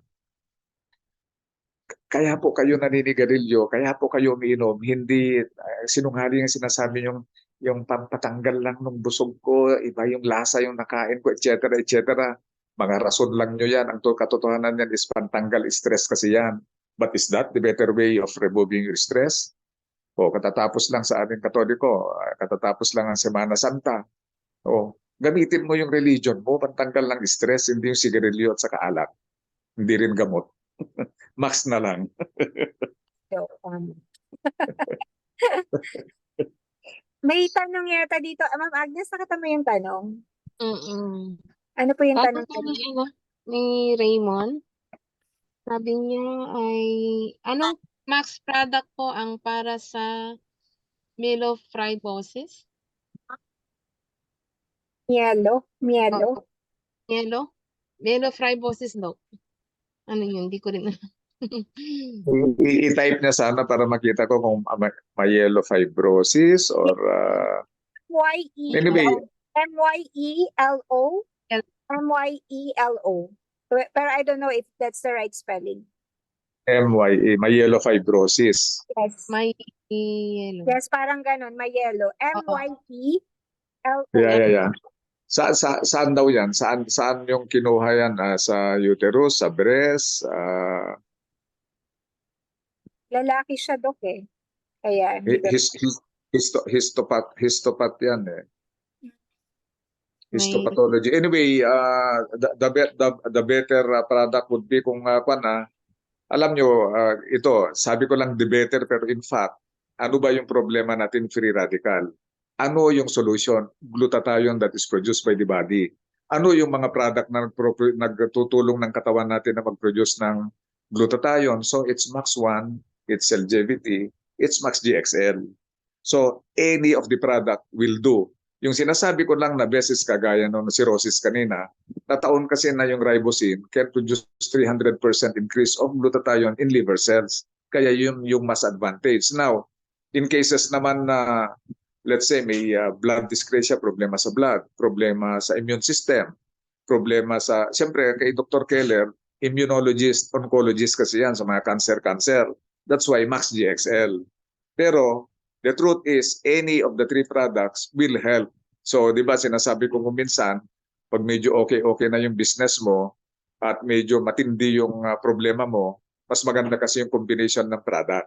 kaya po kayo naninigarilyo, kaya po kayo umiinom, hindi sinungaling ang sinasabi yung pampatanggal lang ng busog ko, iba yung lasa yung nakain ko, etc. etc. Mga rason lang nyo yan. Ang katotohanan yan is pantanggal stress kasi yan. But is that the better way of removing your stress? O katatapos lang sa aming Katoliko, katatapos lang ang Semana Santa. O gamitin mo yung religion mo, pantanggal ng stress, hindi yung sigarilyo at saka alak. Hindi rin gamot. Max na lang. So, may tanong yata dito. Ma'am Agnes, nakita mo yung tanong? Ano po yung Sabi tanong? niya ni Raymond, sabi niya ay, anong Max product po ang para sa myelofibrosis? Mielo. Oh, myelofibrosis daw. Ano yun? Hindi ko rin I-type niya sana para makita ko kung myelofibrosis or anyway, M-Y-E-L M-Y-E-L-O. M-Y-E-L-O. Pero I don't know if that's the right spelling. myelofibrosis. Yes. may yellow. Yes, parang ganun. Mayelo. M-Y-E-L-O. Yeah. Saan daw yan? Saan yung kinuha yan? Sa uterus, sa breast? Lalaki siya, Dok eh. Kaya hindi ko. Histopath yan eh. May Histopathology. Anyway, the better product would be kung alam nyo, ito, sabi ko lang the better, pero in fact, ano ba yung problema natin free radical? Ano yung solution? Glutathione that is produced by the body. Ano yung mga product na nagtutulong ng katawan natin na mag-produce ng glutathione? So it's MAX1, it's LGVT, it's MAX-GXL. So any of the product will do. Yung sinasabi ko lang na beses kagaya ng cirrhosis kanina, nataon kasi na yung ribosine can produce 300% increase of glutathione in liver cells. Kaya yun yung mas advantage. Now, in cases naman na let's say may blood dyscrasia, problema sa blood, problema sa immune system, problema sa, siyempre kay Dr. Keller, immunologist, oncologist kasi yan sa mga cancer. That's why MAX-GXL. Pero the truth is, any of the three products will help. So, di ba, sinasabi ko kung minsan, pag medyo okay na yung business mo at medyo matindi yung problema mo, mas maganda kasi yung combination ng product.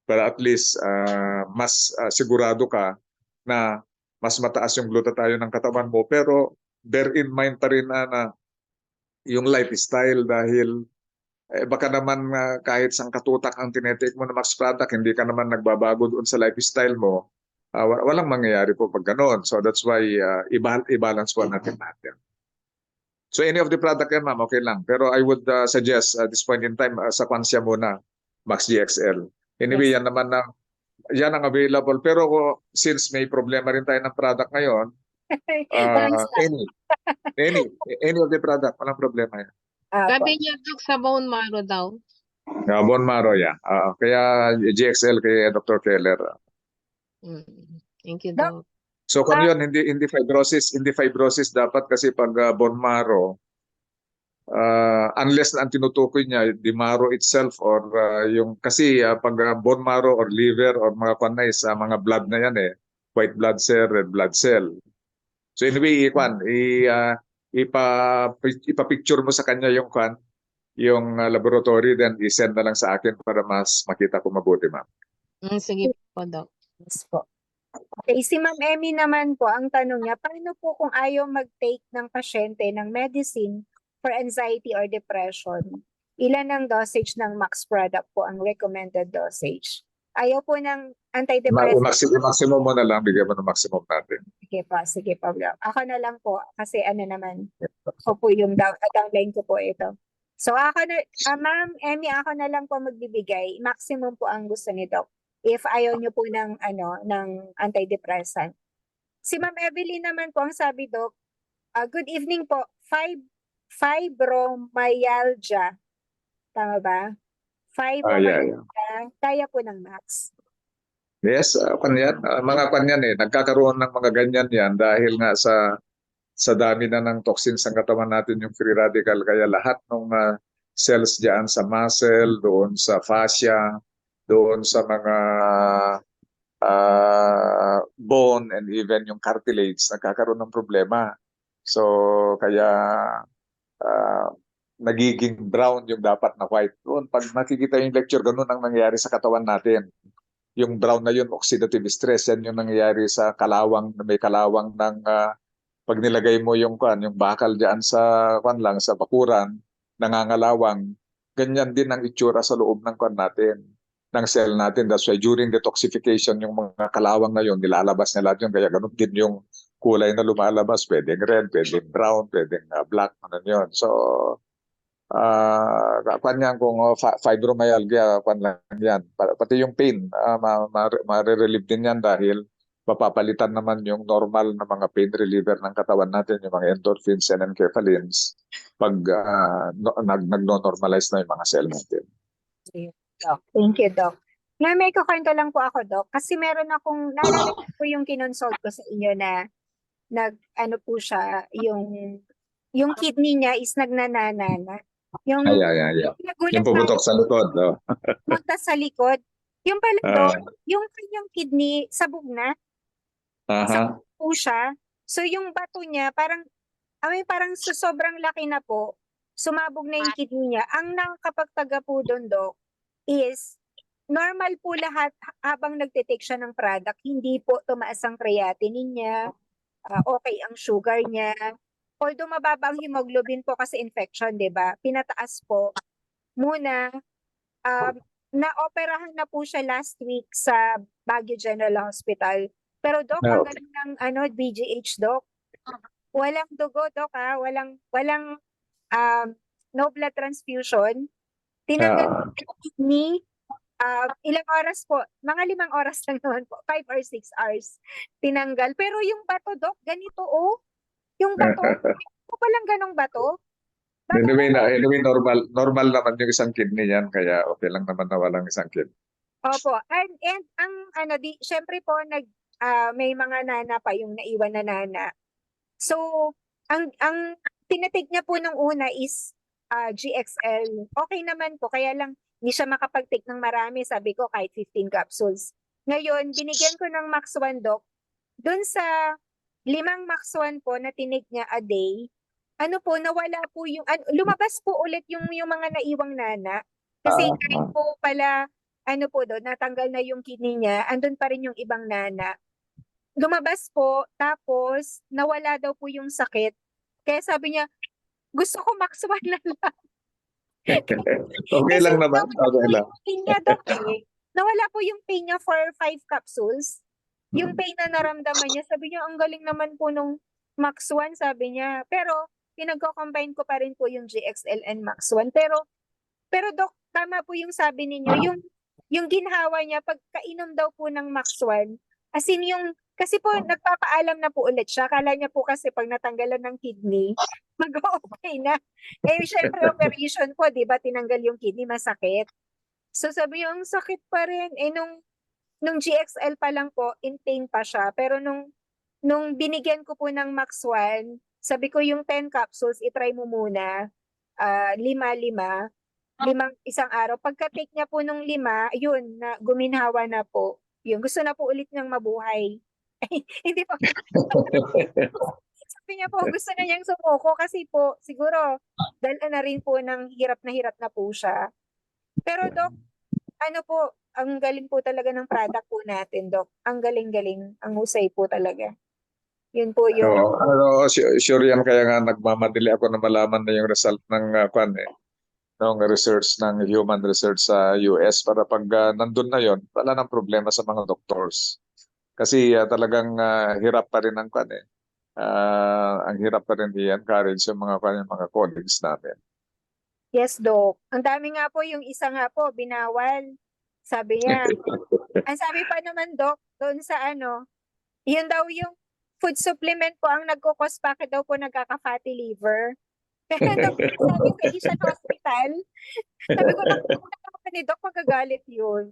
Para at least mas sigurado ka na mas mataas yung glutathione ng katawan mo. Pero bear in mind pa rin na yung lifestyle dahil baka naman kahit sang katutak ang tinetake mo na Max product, hindi ka naman nagbabago doon sa lifestyle mo, walang mangyayari po pag ganoon. So that's why i-balance po natin natin. So any of the product yan, ma'am, okay lang. Pero I would suggest at this point in time, sa Kwansya muna, MAX-GXL. Anyway, yan naman yan ang available. Pero since may problema rin tayo ng product ngayon, any of the product, walang problema yan. sabi niya, Dok, sa bone marrow daw. Bone marrow, yeah. Kaya GXL kay Dr. Keller. Thank you, Doc. So kung yun, hindi fibrosis dapat kasi pag bone marrow, unless na ang tinutukoy niya, the marrow itself or yung, kasi pag bone marrow or liver or mga kanay sa mga blood na yan white blood cell, red blood cell. So anyway, ipapicture mo sa kanya yung laboratory, then i-send na lang sa akin para mas makita ko mabuti, ma'am. Sige po, Doc. Yes po. Okay, si Ma'am Emmy naman po, ang tanong niya, paano po kung ayaw mag-take ng pasyente ng medicine for anxiety or depression? Ilan ang dosage ng Max product po ang recommended dosage? Ayaw po ng antidepressant. Maximum mo na lang, bigyan mo ng maximum natin. Sige po. Ako na lang po, kasi ano naman, ako po yung downline ko po ito. So ako na, Ma'am Emmy, ako na lang po magbibigay. Maximum po ang gusto ni Doc. If ayaw nyo po ng antidepressant. Si Ma'am Evelyn naman po ang sabi, Doc, good evening po, fibromyalgia. Tama ba? Fibromyalgia, kaya po ng Max. Yes, mga kanyan nagkakaroon ng mga ganyan yan dahil nga sa dami na ng toxins sa katawan natin yung free radical, kaya lahat ng cells diyan sa muscle, doon sa fascia, doon sa mga bone and even yung cartilage nagkakaroon ng problema. So kaya nagiging brown yung dapat na white. Doon pag nakikita yung lecture, ganun ang nangyayari sa katawan natin. Yung brown na yun, oxidative stress, yan yung nangyayari sa kalawang, may kalawang ng pag nilagay mo yung bakal diyan sa sa bakuran, nangangalawang, ganyan din ang itsura sa loob ng natin, ng cell natin. That's why during detoxification, yung mga kalawang na yun, nilalabas na lahat yun. Kaya ganun din yung kulay na lumalabas. Pwedeng red, pwedeng brown, pwedeng black, ano yun. So, kanyan kung fibromyalgia, yan. Pati yung pain, ma-relieve din yan dahil mapapalitan naman yung normal na mga pain reliever ng katawan natin, yung mga endorphins and enkephalins, pag nag-normalize na yung mga cell natin. Doc. Thank you, Doc. Na may kukwento lang po ako, Doc, kasi meron akong, naalala ko po yung kinonsult ko sa inyo na ano po siya, yung kidney niya is nagnanana na. Yung Ay. nagulat Yung pumutok sa likod. Oh. punta sa likod. Yung pala, Doc, Ah. yung kanyang kidney sabog na Aha. po siya. So yung bato niya, parang sa sobrang laki na po, sumabog na yung kidney niya. Ang nakakapagtaga po doon, Doc, is normal po lahat habang nagtitake siya ng product. Hindi po tumaas ang creatinine niya, okay ang sugar niya. Although mababa ang hemoglobin po kasi infection, di ba? Pinataas po. Muna, na-operahan na po siya last week sa Baguio General Hospital. Pero Doc, ang Okay. galing ng BGH, Doc. Walang dugo, Doc, ha? Walang no blood transfusion. Tinanggal yung kidney. Ilang oras po? Mga 5 oras lang naman po. 5 or 6 hours. Tinanggal. Pero yung bato, Doc, ganito, oh. Yung bato, ito palang ganong bato. Anyway, normal naman yung isang kidney yan, kaya okay lang naman na walang isang kidney. Opo. And ang syempre po may mga nana pa yung naiwan na nana. So, ang tinitake niya po nung una is GXL. Okay naman po, kaya lang hindi siya makapag-take ng marami. Sabi ko kahit 15 capsules. Ngayon, binigyan ko ng Max 1, Doc. Doon sa 5 Max 1 po na tinake niya a day, nawala po yung, lumabas po ulit yung mga naiwang nana. Kasi kahit po pala, doon, natanggal na yung kidney niya, andun pa rin yung ibang nana. Lumabas po, tapos nawala daw po yung sakit. Kaya sabi niya, gusto ko Max 1 na lang. Okay lang naman. Okay lang. Pain niya, Doc, eh. Nawala po yung pain niya for 5 capsules. Yung pain na naramdaman niya, sabi niya, ang galing naman po nung Max 1, sabi niya. Pero, pinagko-combine ko pa rin po yung GXL and Max 1. Pero Doc, tama po yung sabi ninyo, yung ginhawa niya, pagkainom daw po ng Max 1, as in kasi po, nagpapaalam na po ulit siya. Akala niya po kasi pag natanggalan ng kidney, mag-okay na. Eh, syempre, operation po, di ba? Tinanggal yung kidney, masakit. So, sabi niya, ang sakit pa rin. Eh, nung GXL pa lang po, in pain pa siya. Pero nung binigyan ko po ng Max 1, sabi ko yung 10 capsules, itry mo muna. 5 isang araw. Pagka-take niya po nung 5, yun, na guminhawa na po. Yun, gusto na po ulit niyang mabuhay. Hindi po. Sabi niya po, gusto na niyang sumuko kasi po, siguro, dahil na rin po ng hirap na po siya. Pero Doc, ang galing po talaga ng product po natin, Doc. Ang galing-galing, ang husay po talaga. Yun po yung... Sure yan, kaya nga nagmamadali ako na malaman na yung result ng ng research ng human research sa US para pag nandun na yon, wala nang problema sa mga doctors. Kasi talagang hirap pa rin ang ang hirap pa rin i-encourage yung mga colleagues natin. Yes, Doc. Ang dami nga po, yung isa nga po, binawal. Sabi niya. Ang sabi pa naman, Doc, doon sa yun daw yung food supplement po ang nagkukos, bakit daw po nagkaka-fatty liver. Pero Doc, sabi sa Asian Hospital, sabi ko, ni Doc, magagalit yun.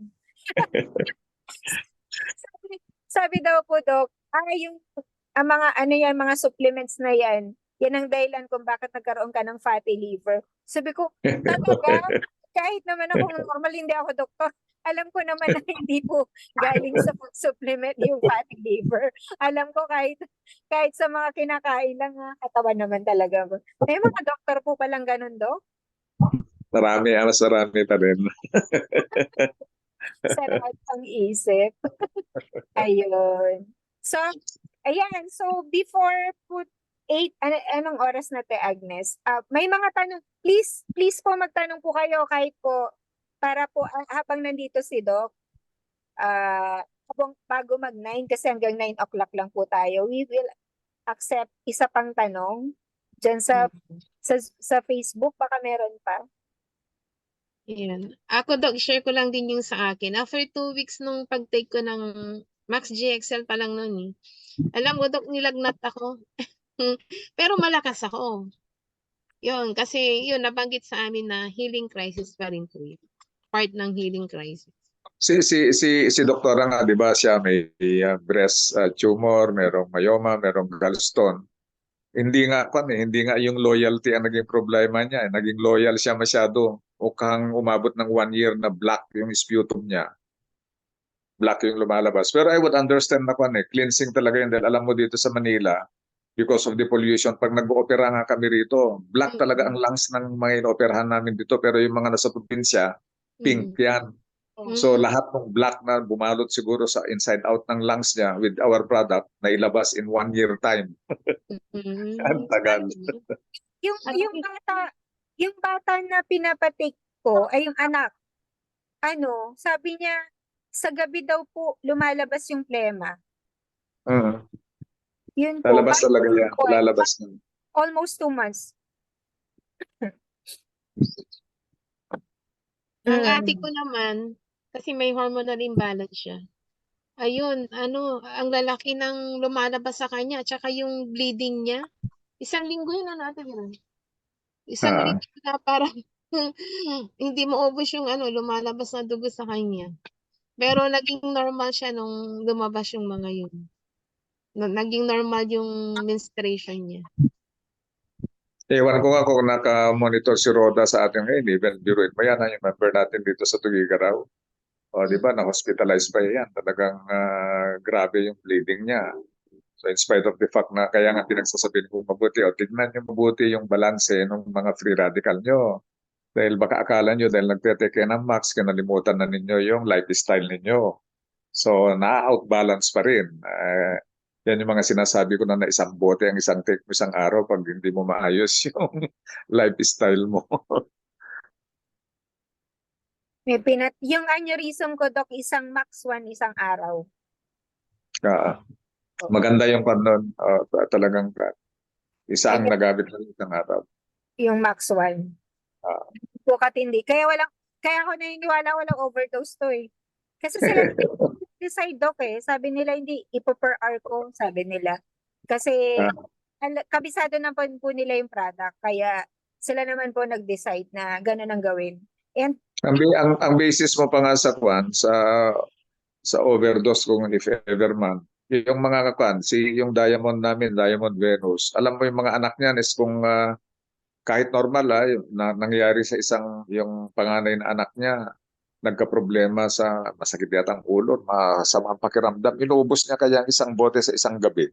sabi daw po, Doc, ang mga mga supplements na yan ang dahilan kung bakit nagkaroon ka ng fatty liver. Sabi ko, talaga, kahit naman ako normal, hindi ako doktor, alam ko naman na hindi po galing sa food supplement yung fatty liver. Alam ko kahit sa mga kinakain lang, katawan naman talaga. May mga doktor po palang ganun, Doc? Marami pa rin. Sarap ang isip. Ayun. So, ayan. So, before 8, anong oras na Agnes? May mga tanong. Please po magtanong po kayo kahit po para po habang nandito si Doc, bago mag-9 kasi hanggang 9 o'clock lang po tayo. We will accept isa pang tanong dyan sa Facebook. Baka meron pa. Ayan. Ako, Doc, share ko lang din yung sa akin. After 2 weeks nung pag-take ko ng Max GXL pa lang nun eh. Alam mo, Dok, nilagnat ako. Pero malakas ako. Yun, kasi yun, nabanggit sa amin na healing crisis pa rin po yun. Part ng healing crisis. Si doktora nga, 'di ba, siya may breast tumor, merong myoma, merong gallstone. Hindi nga yung loyalty ang naging problema niya. Naging loyal siya masyado. Mukhang umabot ng 1 year na black yung sputum niya. Black yung lumalabas. Pero I would understand na cleansing talaga yun dahil alam mo dito sa Manila, because of the pollution, pag nag-oopera nga kami rito, black talaga ang lungs ng mga inooperahan namin dito. Pero yung mga nasa probinsya, pink yan. So lahat ng black na bumalot siguro sa inside out ng lungs niya with our product na ilabas in 1 year time. Ang tagal. Yung bata na pinapatik ko ay yung anak. Sabi niya sa gabi daw po lumalabas yung plema. Yun po. Lalabas talaga yan. Lalabas na. Almost 2 months. Ang ate ko naman, kasi may hormonal imbalance siya. Ayun, ang lalaki ng lumalabas sa kanya, at saka yung bleeding niya. 1 linggo yun natin yun. 1 linggo na parang hindi maubos yung lumalabas na dugo sa kanya. Pero naging normal siya nung lumabas yung mga yun. Naging normal yung menstruation niya. Ewan ko nga kung naka-monitor si Roda sa atin ngayon. Even biruin mo yan, yung member natin dito sa Tugigaraw. O, di ba, na-hospitalize pa yan. Talagang grabe yung bleeding niya. So in spite of the fact na kaya nga pinagsasabihin ko mabuti, tignan niyo mabuti yung balanse ng mga free radical nyo. Dahil baka akala nyo dahil nagteteke ng max, kinalimutan na ninyo yung lifestyle ninyo. So na-outbalance pa rin. Yan yung mga sinasabi ko na isang bote ang isang take mo isang araw pag hindi mo maayos yung lifestyle mo. Yung aneurysm ko, Doc, isang max 1 isang araw. Maganda yung panon. Talagang isa ang nagamit ng isang araw. Yung max 1. Po katindi. Kaya ako naniniwala walang overdose to eh. Kasi sila decide, Doc eh. Sabi nila hindi ipo-per hour ko, sabi nila. Kasi kabisado na po nila yung product. Kaya sila naman po nag-decide na gano'n ang gawin. And ang basis mo pa nga sa sa overdose kung if ever man, yung mga yung Diamond namin, Diamond Venus, alam mo yung mga anak niyan is kung kahit normal nangyari sa yung panganay na anak niya, nagka-problema sa masakit yata ang ulo, masamang pakiramdam, inuubos niya kaya ang isang bote sa isang gabi.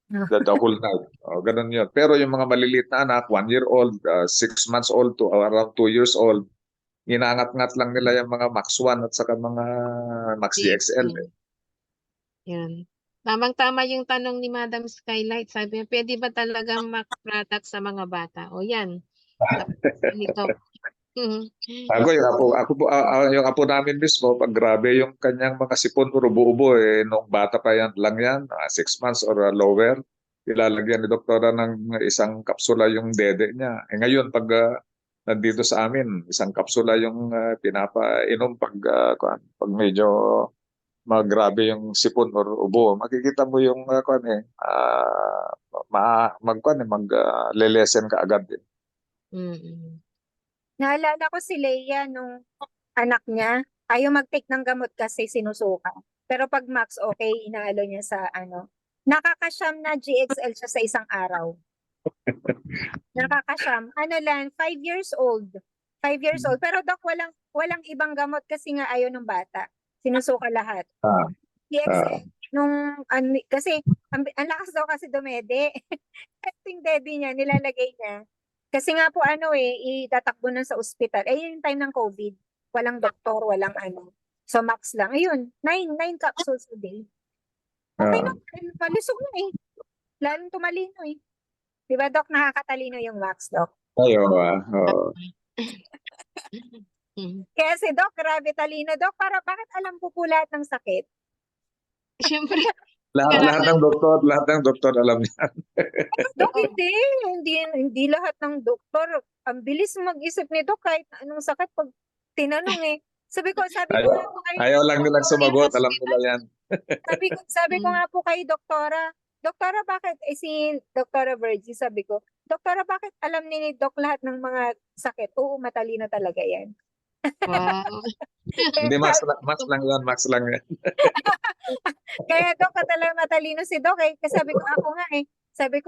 The whole night. Ganun yun. Pero yung mga maliliit na anak, 1 year old, 6 months old to around 2 years old, inangat-ngat lang nila yung mga Max 1 at saka mga Max GXL. Yan. Tamang-tama yung tanong ni Madam Skylight. Sabi niya, pwede ba talagang Max product sa mga bata? O yan. Yung apo namin mismo, pag grabe yung kanyang mga sipon, rubo-ubo, nung bata pa lang yan, 6 months or lower, ilalagyan ni doktora ng isang kapsula yung dede niya. Ngayon, pag nandito sa amin, isang kapsula yung pinapainom pag medyo grabe yung sipon or ubo. Makikita mo yung maglelesen ka agad. Naalala ko si Leia nung anak niya, ayaw mag-take ng gamot kasi sinusuka. Pero pag max, okay, inaalo niya sa nakakasyam na GXL siya sa isang araw. Nakakasyam. 5 years old. 5 years old. Pero Doc, walang ibang gamot kasi nga ayaw ng bata. Sinusuka lahat. GXL. Kasi ang lakas daw kasi dumede. Yung daddy niya, nilalagay niya. Kasi nga po itatakbo na sa ospital. Yung time ng COVID. Walang doktor, walang So max lang. Ayun, 9 capsules a day. Okay na. Malusog na eh. Lalong tumalino eh. Diba, Doc, nakakatalino yung max, Doc? Ayo, Kaya si Doc, grabe talino, Doc. Bakit alam po lahat ng sakit? Siyempre. lahat ng doktor alam niya. Doc, hindi lahat ng doktor. Ang bilis mag-isip ni Doc kahit anong sakit pag tinanong eh. Sabi ko, Ayaw lang nilang sumagot, alam nila yan. Sabi ko nga po kay Doktora, bakit, si Doktora Virgie, sabi ko, Doktora, bakit alam ni Doc lahat ng mga sakit? Oo, matalino talaga yan. Wow. Hindi, max lang yan. Kaya Doc, talaga matalino si Doc eh. Kasi sabi ko, ako nga eh. Sabi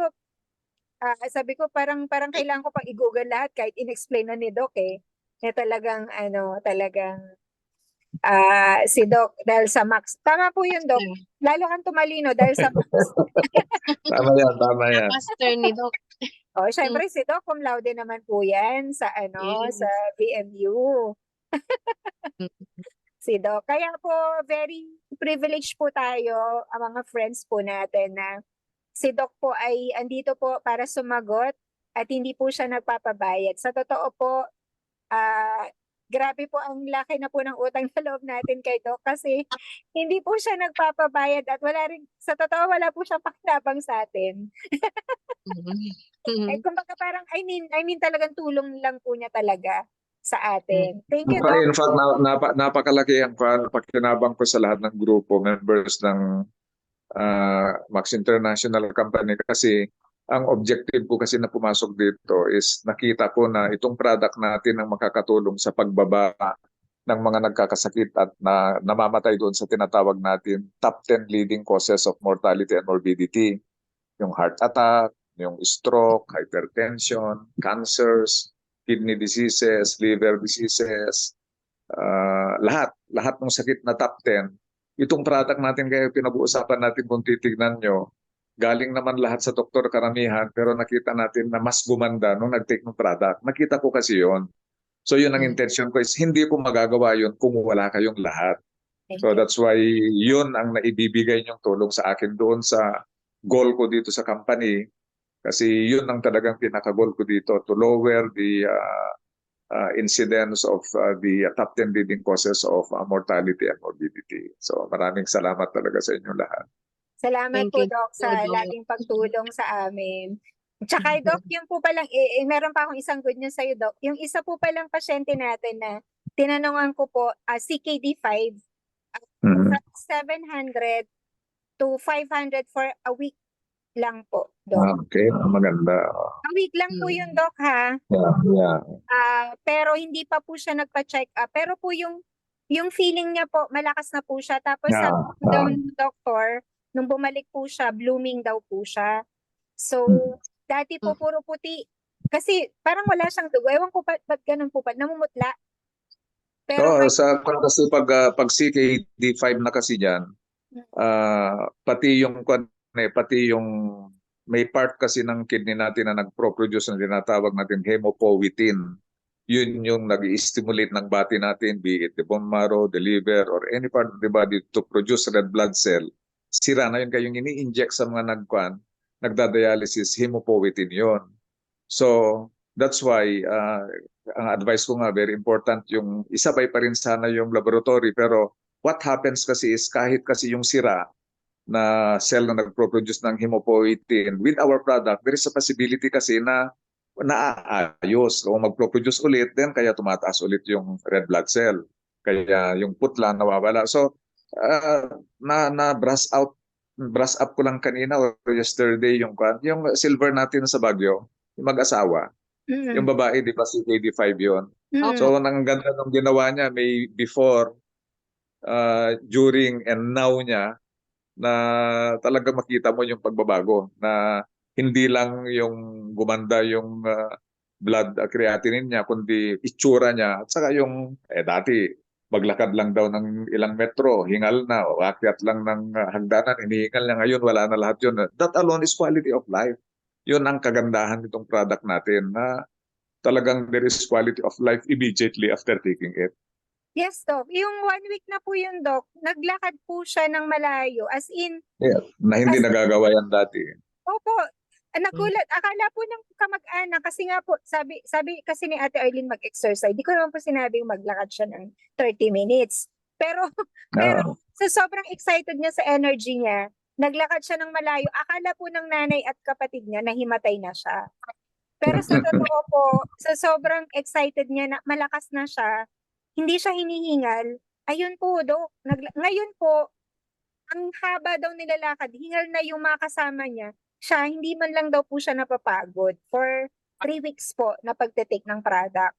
ko parang kailangan ko pang i-google lahat kahit in-explain na ni Doc eh. Na talagang si Doc dahil sa Max. Tama po yun, Doc. Lalo kang tumalino dahil sa Max. Tama yan. Master ni Doc. Oh, syempre si Doc cum laude naman po yan sa Yes. sa VMU. Mm. Si Doc. Kaya po very privileged po tayo, ang mga friends po natin na si Doc po ay andito po para sumagot at hindi po siya nagpapabayad. Sa totoo po, grabe po ang laki na po ng utang sa loob natin kay Doc kasi hindi po siya nagpapabayad at sa totoo wala po siyang pakinabang sa atin. Eh, kumbaga parang, I mean talagang tulong lang po niya talaga sa atin. Thank you, Doc. In fact, napakalaki ang pakinabang ko sa lahat ng grupo, members ng Max International Company kasi ang objective ko kasi na pumasok dito is nakita ko na itong product natin ang makakatulong sa pagbaba ng mga nagkakasakit at na namamatay doon sa tinatawag natin top 10 leading causes of mortality and morbidity. Yung heart attack, yung stroke, hypertension, cancers, kidney diseases, liver diseases, lahat ng sakit na top 10. Itong product natin kaya pinag-uusapan natin kung titignan nyo, galing naman lahat sa doktor karamihan pero nakita natin na mas gumanda nung nag-take ng product. Nakita ko kasi yon. So yun ang intention ko is hindi ko magagawa yun kung wala kayong lahat. So that's why yun ang naibibigay niyong tulong sa akin doon sa goal ko dito sa company. Kasi yun ang talagang pinaka-goal ko dito, to lower the incidence of the top 10 leading causes of mortality and morbidity. So maraming salamat talaga sa inyong lahat. Salamat Thank po, you, Doc, sa Doc. laging pagtulong sa amin. Tsaka, Doc, yung po palang, meron pa akong isang good news sa'yo, Doc. Yung isa po palang pasyente natin na tinanungan ko po, CKD5, Mhm. from 700 to 500 for a week lang po, Doc. Okay, maganda. A week lang po yun, Doc, ha? Yeah. Pero hindi pa po siya nagpa-check up. Pero po yung feeling niya po, malakas na po siya. Tapos sabi po daw ng doktor, nung bumalik po siya, blooming daw po siya. So, dati po puro puti. Kasi parang wala siyang dugo. Ewan ko ba't ganun po ba? Namumutla. Pero Kasi pag CKD5 na kasi diyan, pati yung may part kasi ng kidney natin na nagpo-produce ng tinatawag natin hemopoietin. Yun yung nag-i-stimulate ng body natin, be it the bone marrow, the liver, or any part of the body to produce red blood cell. Sira na yun kayong ini-inject sa mga nagda-dialysis, hemopoietin yun. So, that's why ang advice ko nga, very important, yung isabay pa rin sana yung laboratory. Pero what happens kasi is kahit kasi yung sira na cell na nagpo-produce ng hemopoietin, with our product, there is a possibility kasi na naaayos. Kung magpo-produce ulit, then kaya tumataas ulit yung red blood cell. Kaya yung putla nawawala. So, brush up ko lang kanina or yesterday yung silver natin sa Baguio, yung mag-asawa. Yung babae, di ba, CKD5 yun. So, ang ganda ng ginawa niya, may before, during, and now niya, na talaga makita mo yung pagbabago, na hindi lang yung gumanda yung blood creatinine niya, kundi itsura niya. At saka yung, dati, maglakad lang daw ng ilang metro, hingal na, o akyat lang ng hagdanan, hinihingal na. Ngayon, wala na lahat yun. That alone is quality of life. Yun ang kagandahan nitong product natin, na talagang there is quality of life immediately after taking it. Yes, Doc. Yung 1 week na po yun, Doc, naglakad po siya ng malayo. As in, Na hindi nagagawa yan dati. opo, nagulat. Akala po ng kamag-anak kasi nga po, sabi kasi ni Ate Arlene mag-exercise. Di ko naman po sinabing maglakad siya ng 30 minutes. Pero sa sobrang excited niya sa energy niya, naglakad siya ng malayo. Akala po ng nanay at kapatid niya na himatay na siya. Pero sa totoo po, sa sobrang excited niya na malakas na siya, hindi siya hinihingal. Ayun po, Dok. Ngayon po, ang haba daw nilalakad, hingal na yung mga kasama niya. Siya, hindi man lang daw po siya napapagod for 3 weeks po na pagte-take ng product.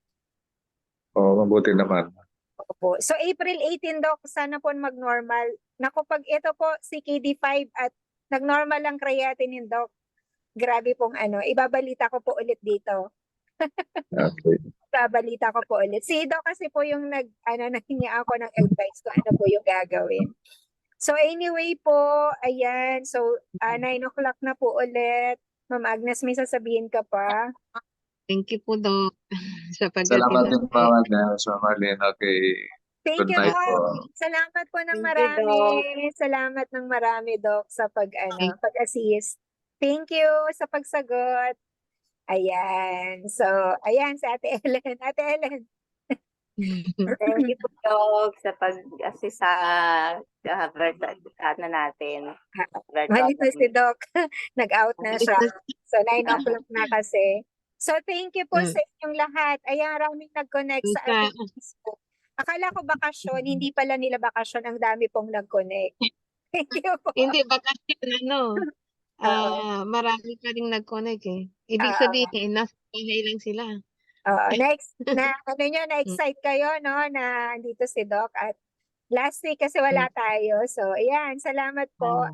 Mabuti naman. Opo. So April 18 daw, sana po mag-normal. Naku, pag ito po, CKD5 at nag-normal lang creatinine doc, grabe pong ibabalita ko po ulit dito. Okay. Ibabalita ko po ulit. Si Doc kasi po yung naghingi ako ng advice kung ano po yung gagawin. So anyway po, ayan. So 9 o'clock na po ulit. Ma'am Agnes, may sasabihin ka pa? Thank you po, Doc, sa Salamat din pagdating po, Agnes. Marlene. Okay. Thank Good you night po. po. Salamat po ng Thank you, marami. Doc. Salamat ng marami, Doc, sa pag-assist. Thank you sa pagsagot. Ayan. So, ayan si Ate Ellen. Ate Ellen. Thank you po, Dog, sa pag-assist sa natin. Malito si Doc. Nag-out na siya. So, 9 o'clock na kasi. So, thank you po sa inyong lahat. Ayan, maraming nag-connect sa ating Facebook. Akala ko bakasyon, hindi pala nila bakasyon. Ang dami pong nag-connect. Thank you po. Hindi, bakasyon, marami pa rin nag-connect eh. Ibig sabihin, nasa bahay lang sila. Na-excite kayo, no, na dito si Doc. At last week kasi wala tayo. So, ayan, salamat po.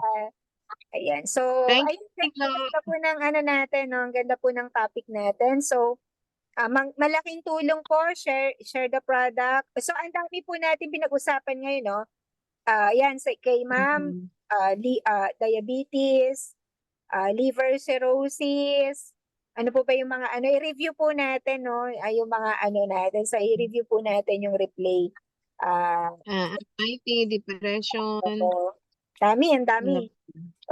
Ayan. So, Thank ayun, you. ang ganda po ng natin, no? Ang ganda po ng topic natin. So, malaking tulong po, share the product. So, ang dami po natin pinag-usapan ngayon, no? Yan, kay ma'am, diabetes, liver cirrhosis, ano po ba yung mga i-review po natin, no? Yung mga natin. So, i-review po natin yung replay. Anxiety, depression. Oo. Dami, ang dami.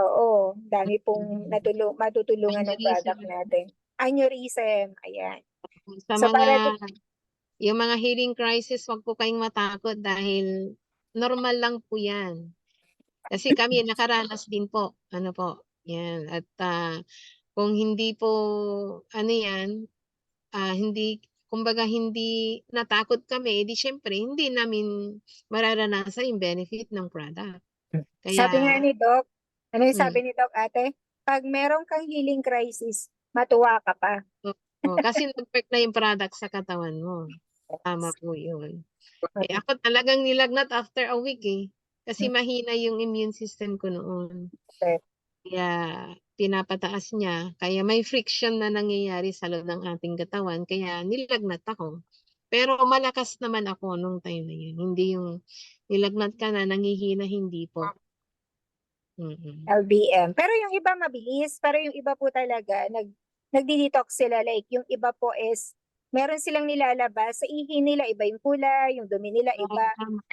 Oo, dami pong matutulungan ng product natin. Aneurysm, ayan. Sa So, yung mga healing crisis, wag po kayong matakot dahil normal lang po yan. Kasi kami nakaranas din po. Ano po, yan. At kung hindi po, kumbaga hindi natakot kami, edi syempre hindi namin mararanasan yung benefit ng product. Kaya, sabi nga ni Doc, yung sabi ni Doc, ate? Pag meron kang healing crisis, matuwa ka pa. kasi nag-work na yung product sa katawan mo. Tama po yun. Ako talagang nilagnat after a week eh. Kasi mahina yung immune system ko noon. Kaya pinapataas niya. Kaya may friction na nangyayari sa loob ng ating katawan. Kaya nilagnat ako. Pero malakas naman ako nung time na yun. Hindi yung nilagnat ka na, nangihina, hindi po. LBM. Pero yung iba mabilis. Pero yung iba po talaga, nagdi-detox sila. Like, yung iba po is, meron silang nilalabas. Sa ihi nila, iba yung kulay, yung dumi nila, iba.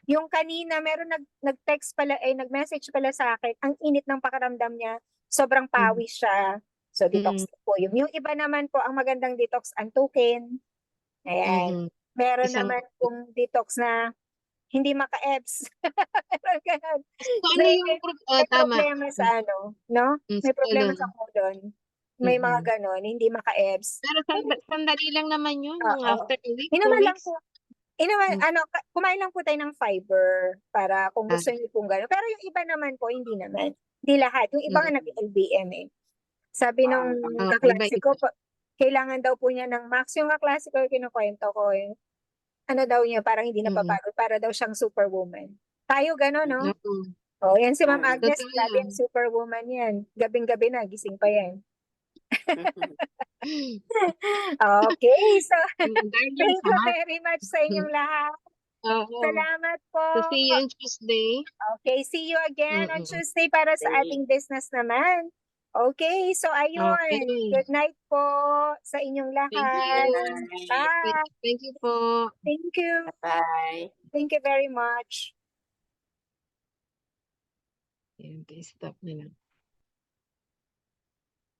Yung kanina, meron nag-text pala, nag-message pala sa akin, ang init ng pakiramdam niya, sobrang pawis siya. So, detox po yun. Yung iba naman po, ang magandang detox, antukin. Ayan. Meron naman pong detox na hindi maka-EBS. Ganun. May problema sa no? May problema sa colon. May mga ganon, hindi maka-EBS. Pero sandali lang naman yun, after a week, 2 Inuman lang weeks. po. Kumain lang po tayo ng fiber para kung gusto niyo pong gano'n. Pero yung iba naman po, hindi naman. Hindi lahat. Yung iba nga nag-LBM eh. Sabi nung kaklasiko, kailangan daw po niya ng max. Yung kaklasiko, kinukwento ko eh. Daw niya, parang hindi napapagod. Para daw siyang superwoman. Tayo gano'n, no? Yan si Ma'am Agnes, grabe yung superwoman yan. Gabing-gabi na, gising pa yan. Okay, so thank you very much sa inyong lahat. Salamat po. So see you on Tuesday. Okay, see you again on Tuesday para sa ating business naman. Okay, so ayun. Good night po sa inyong lahat. Bye. Thank you po. Thank you. Bye. Thank you very much. Stop na lang.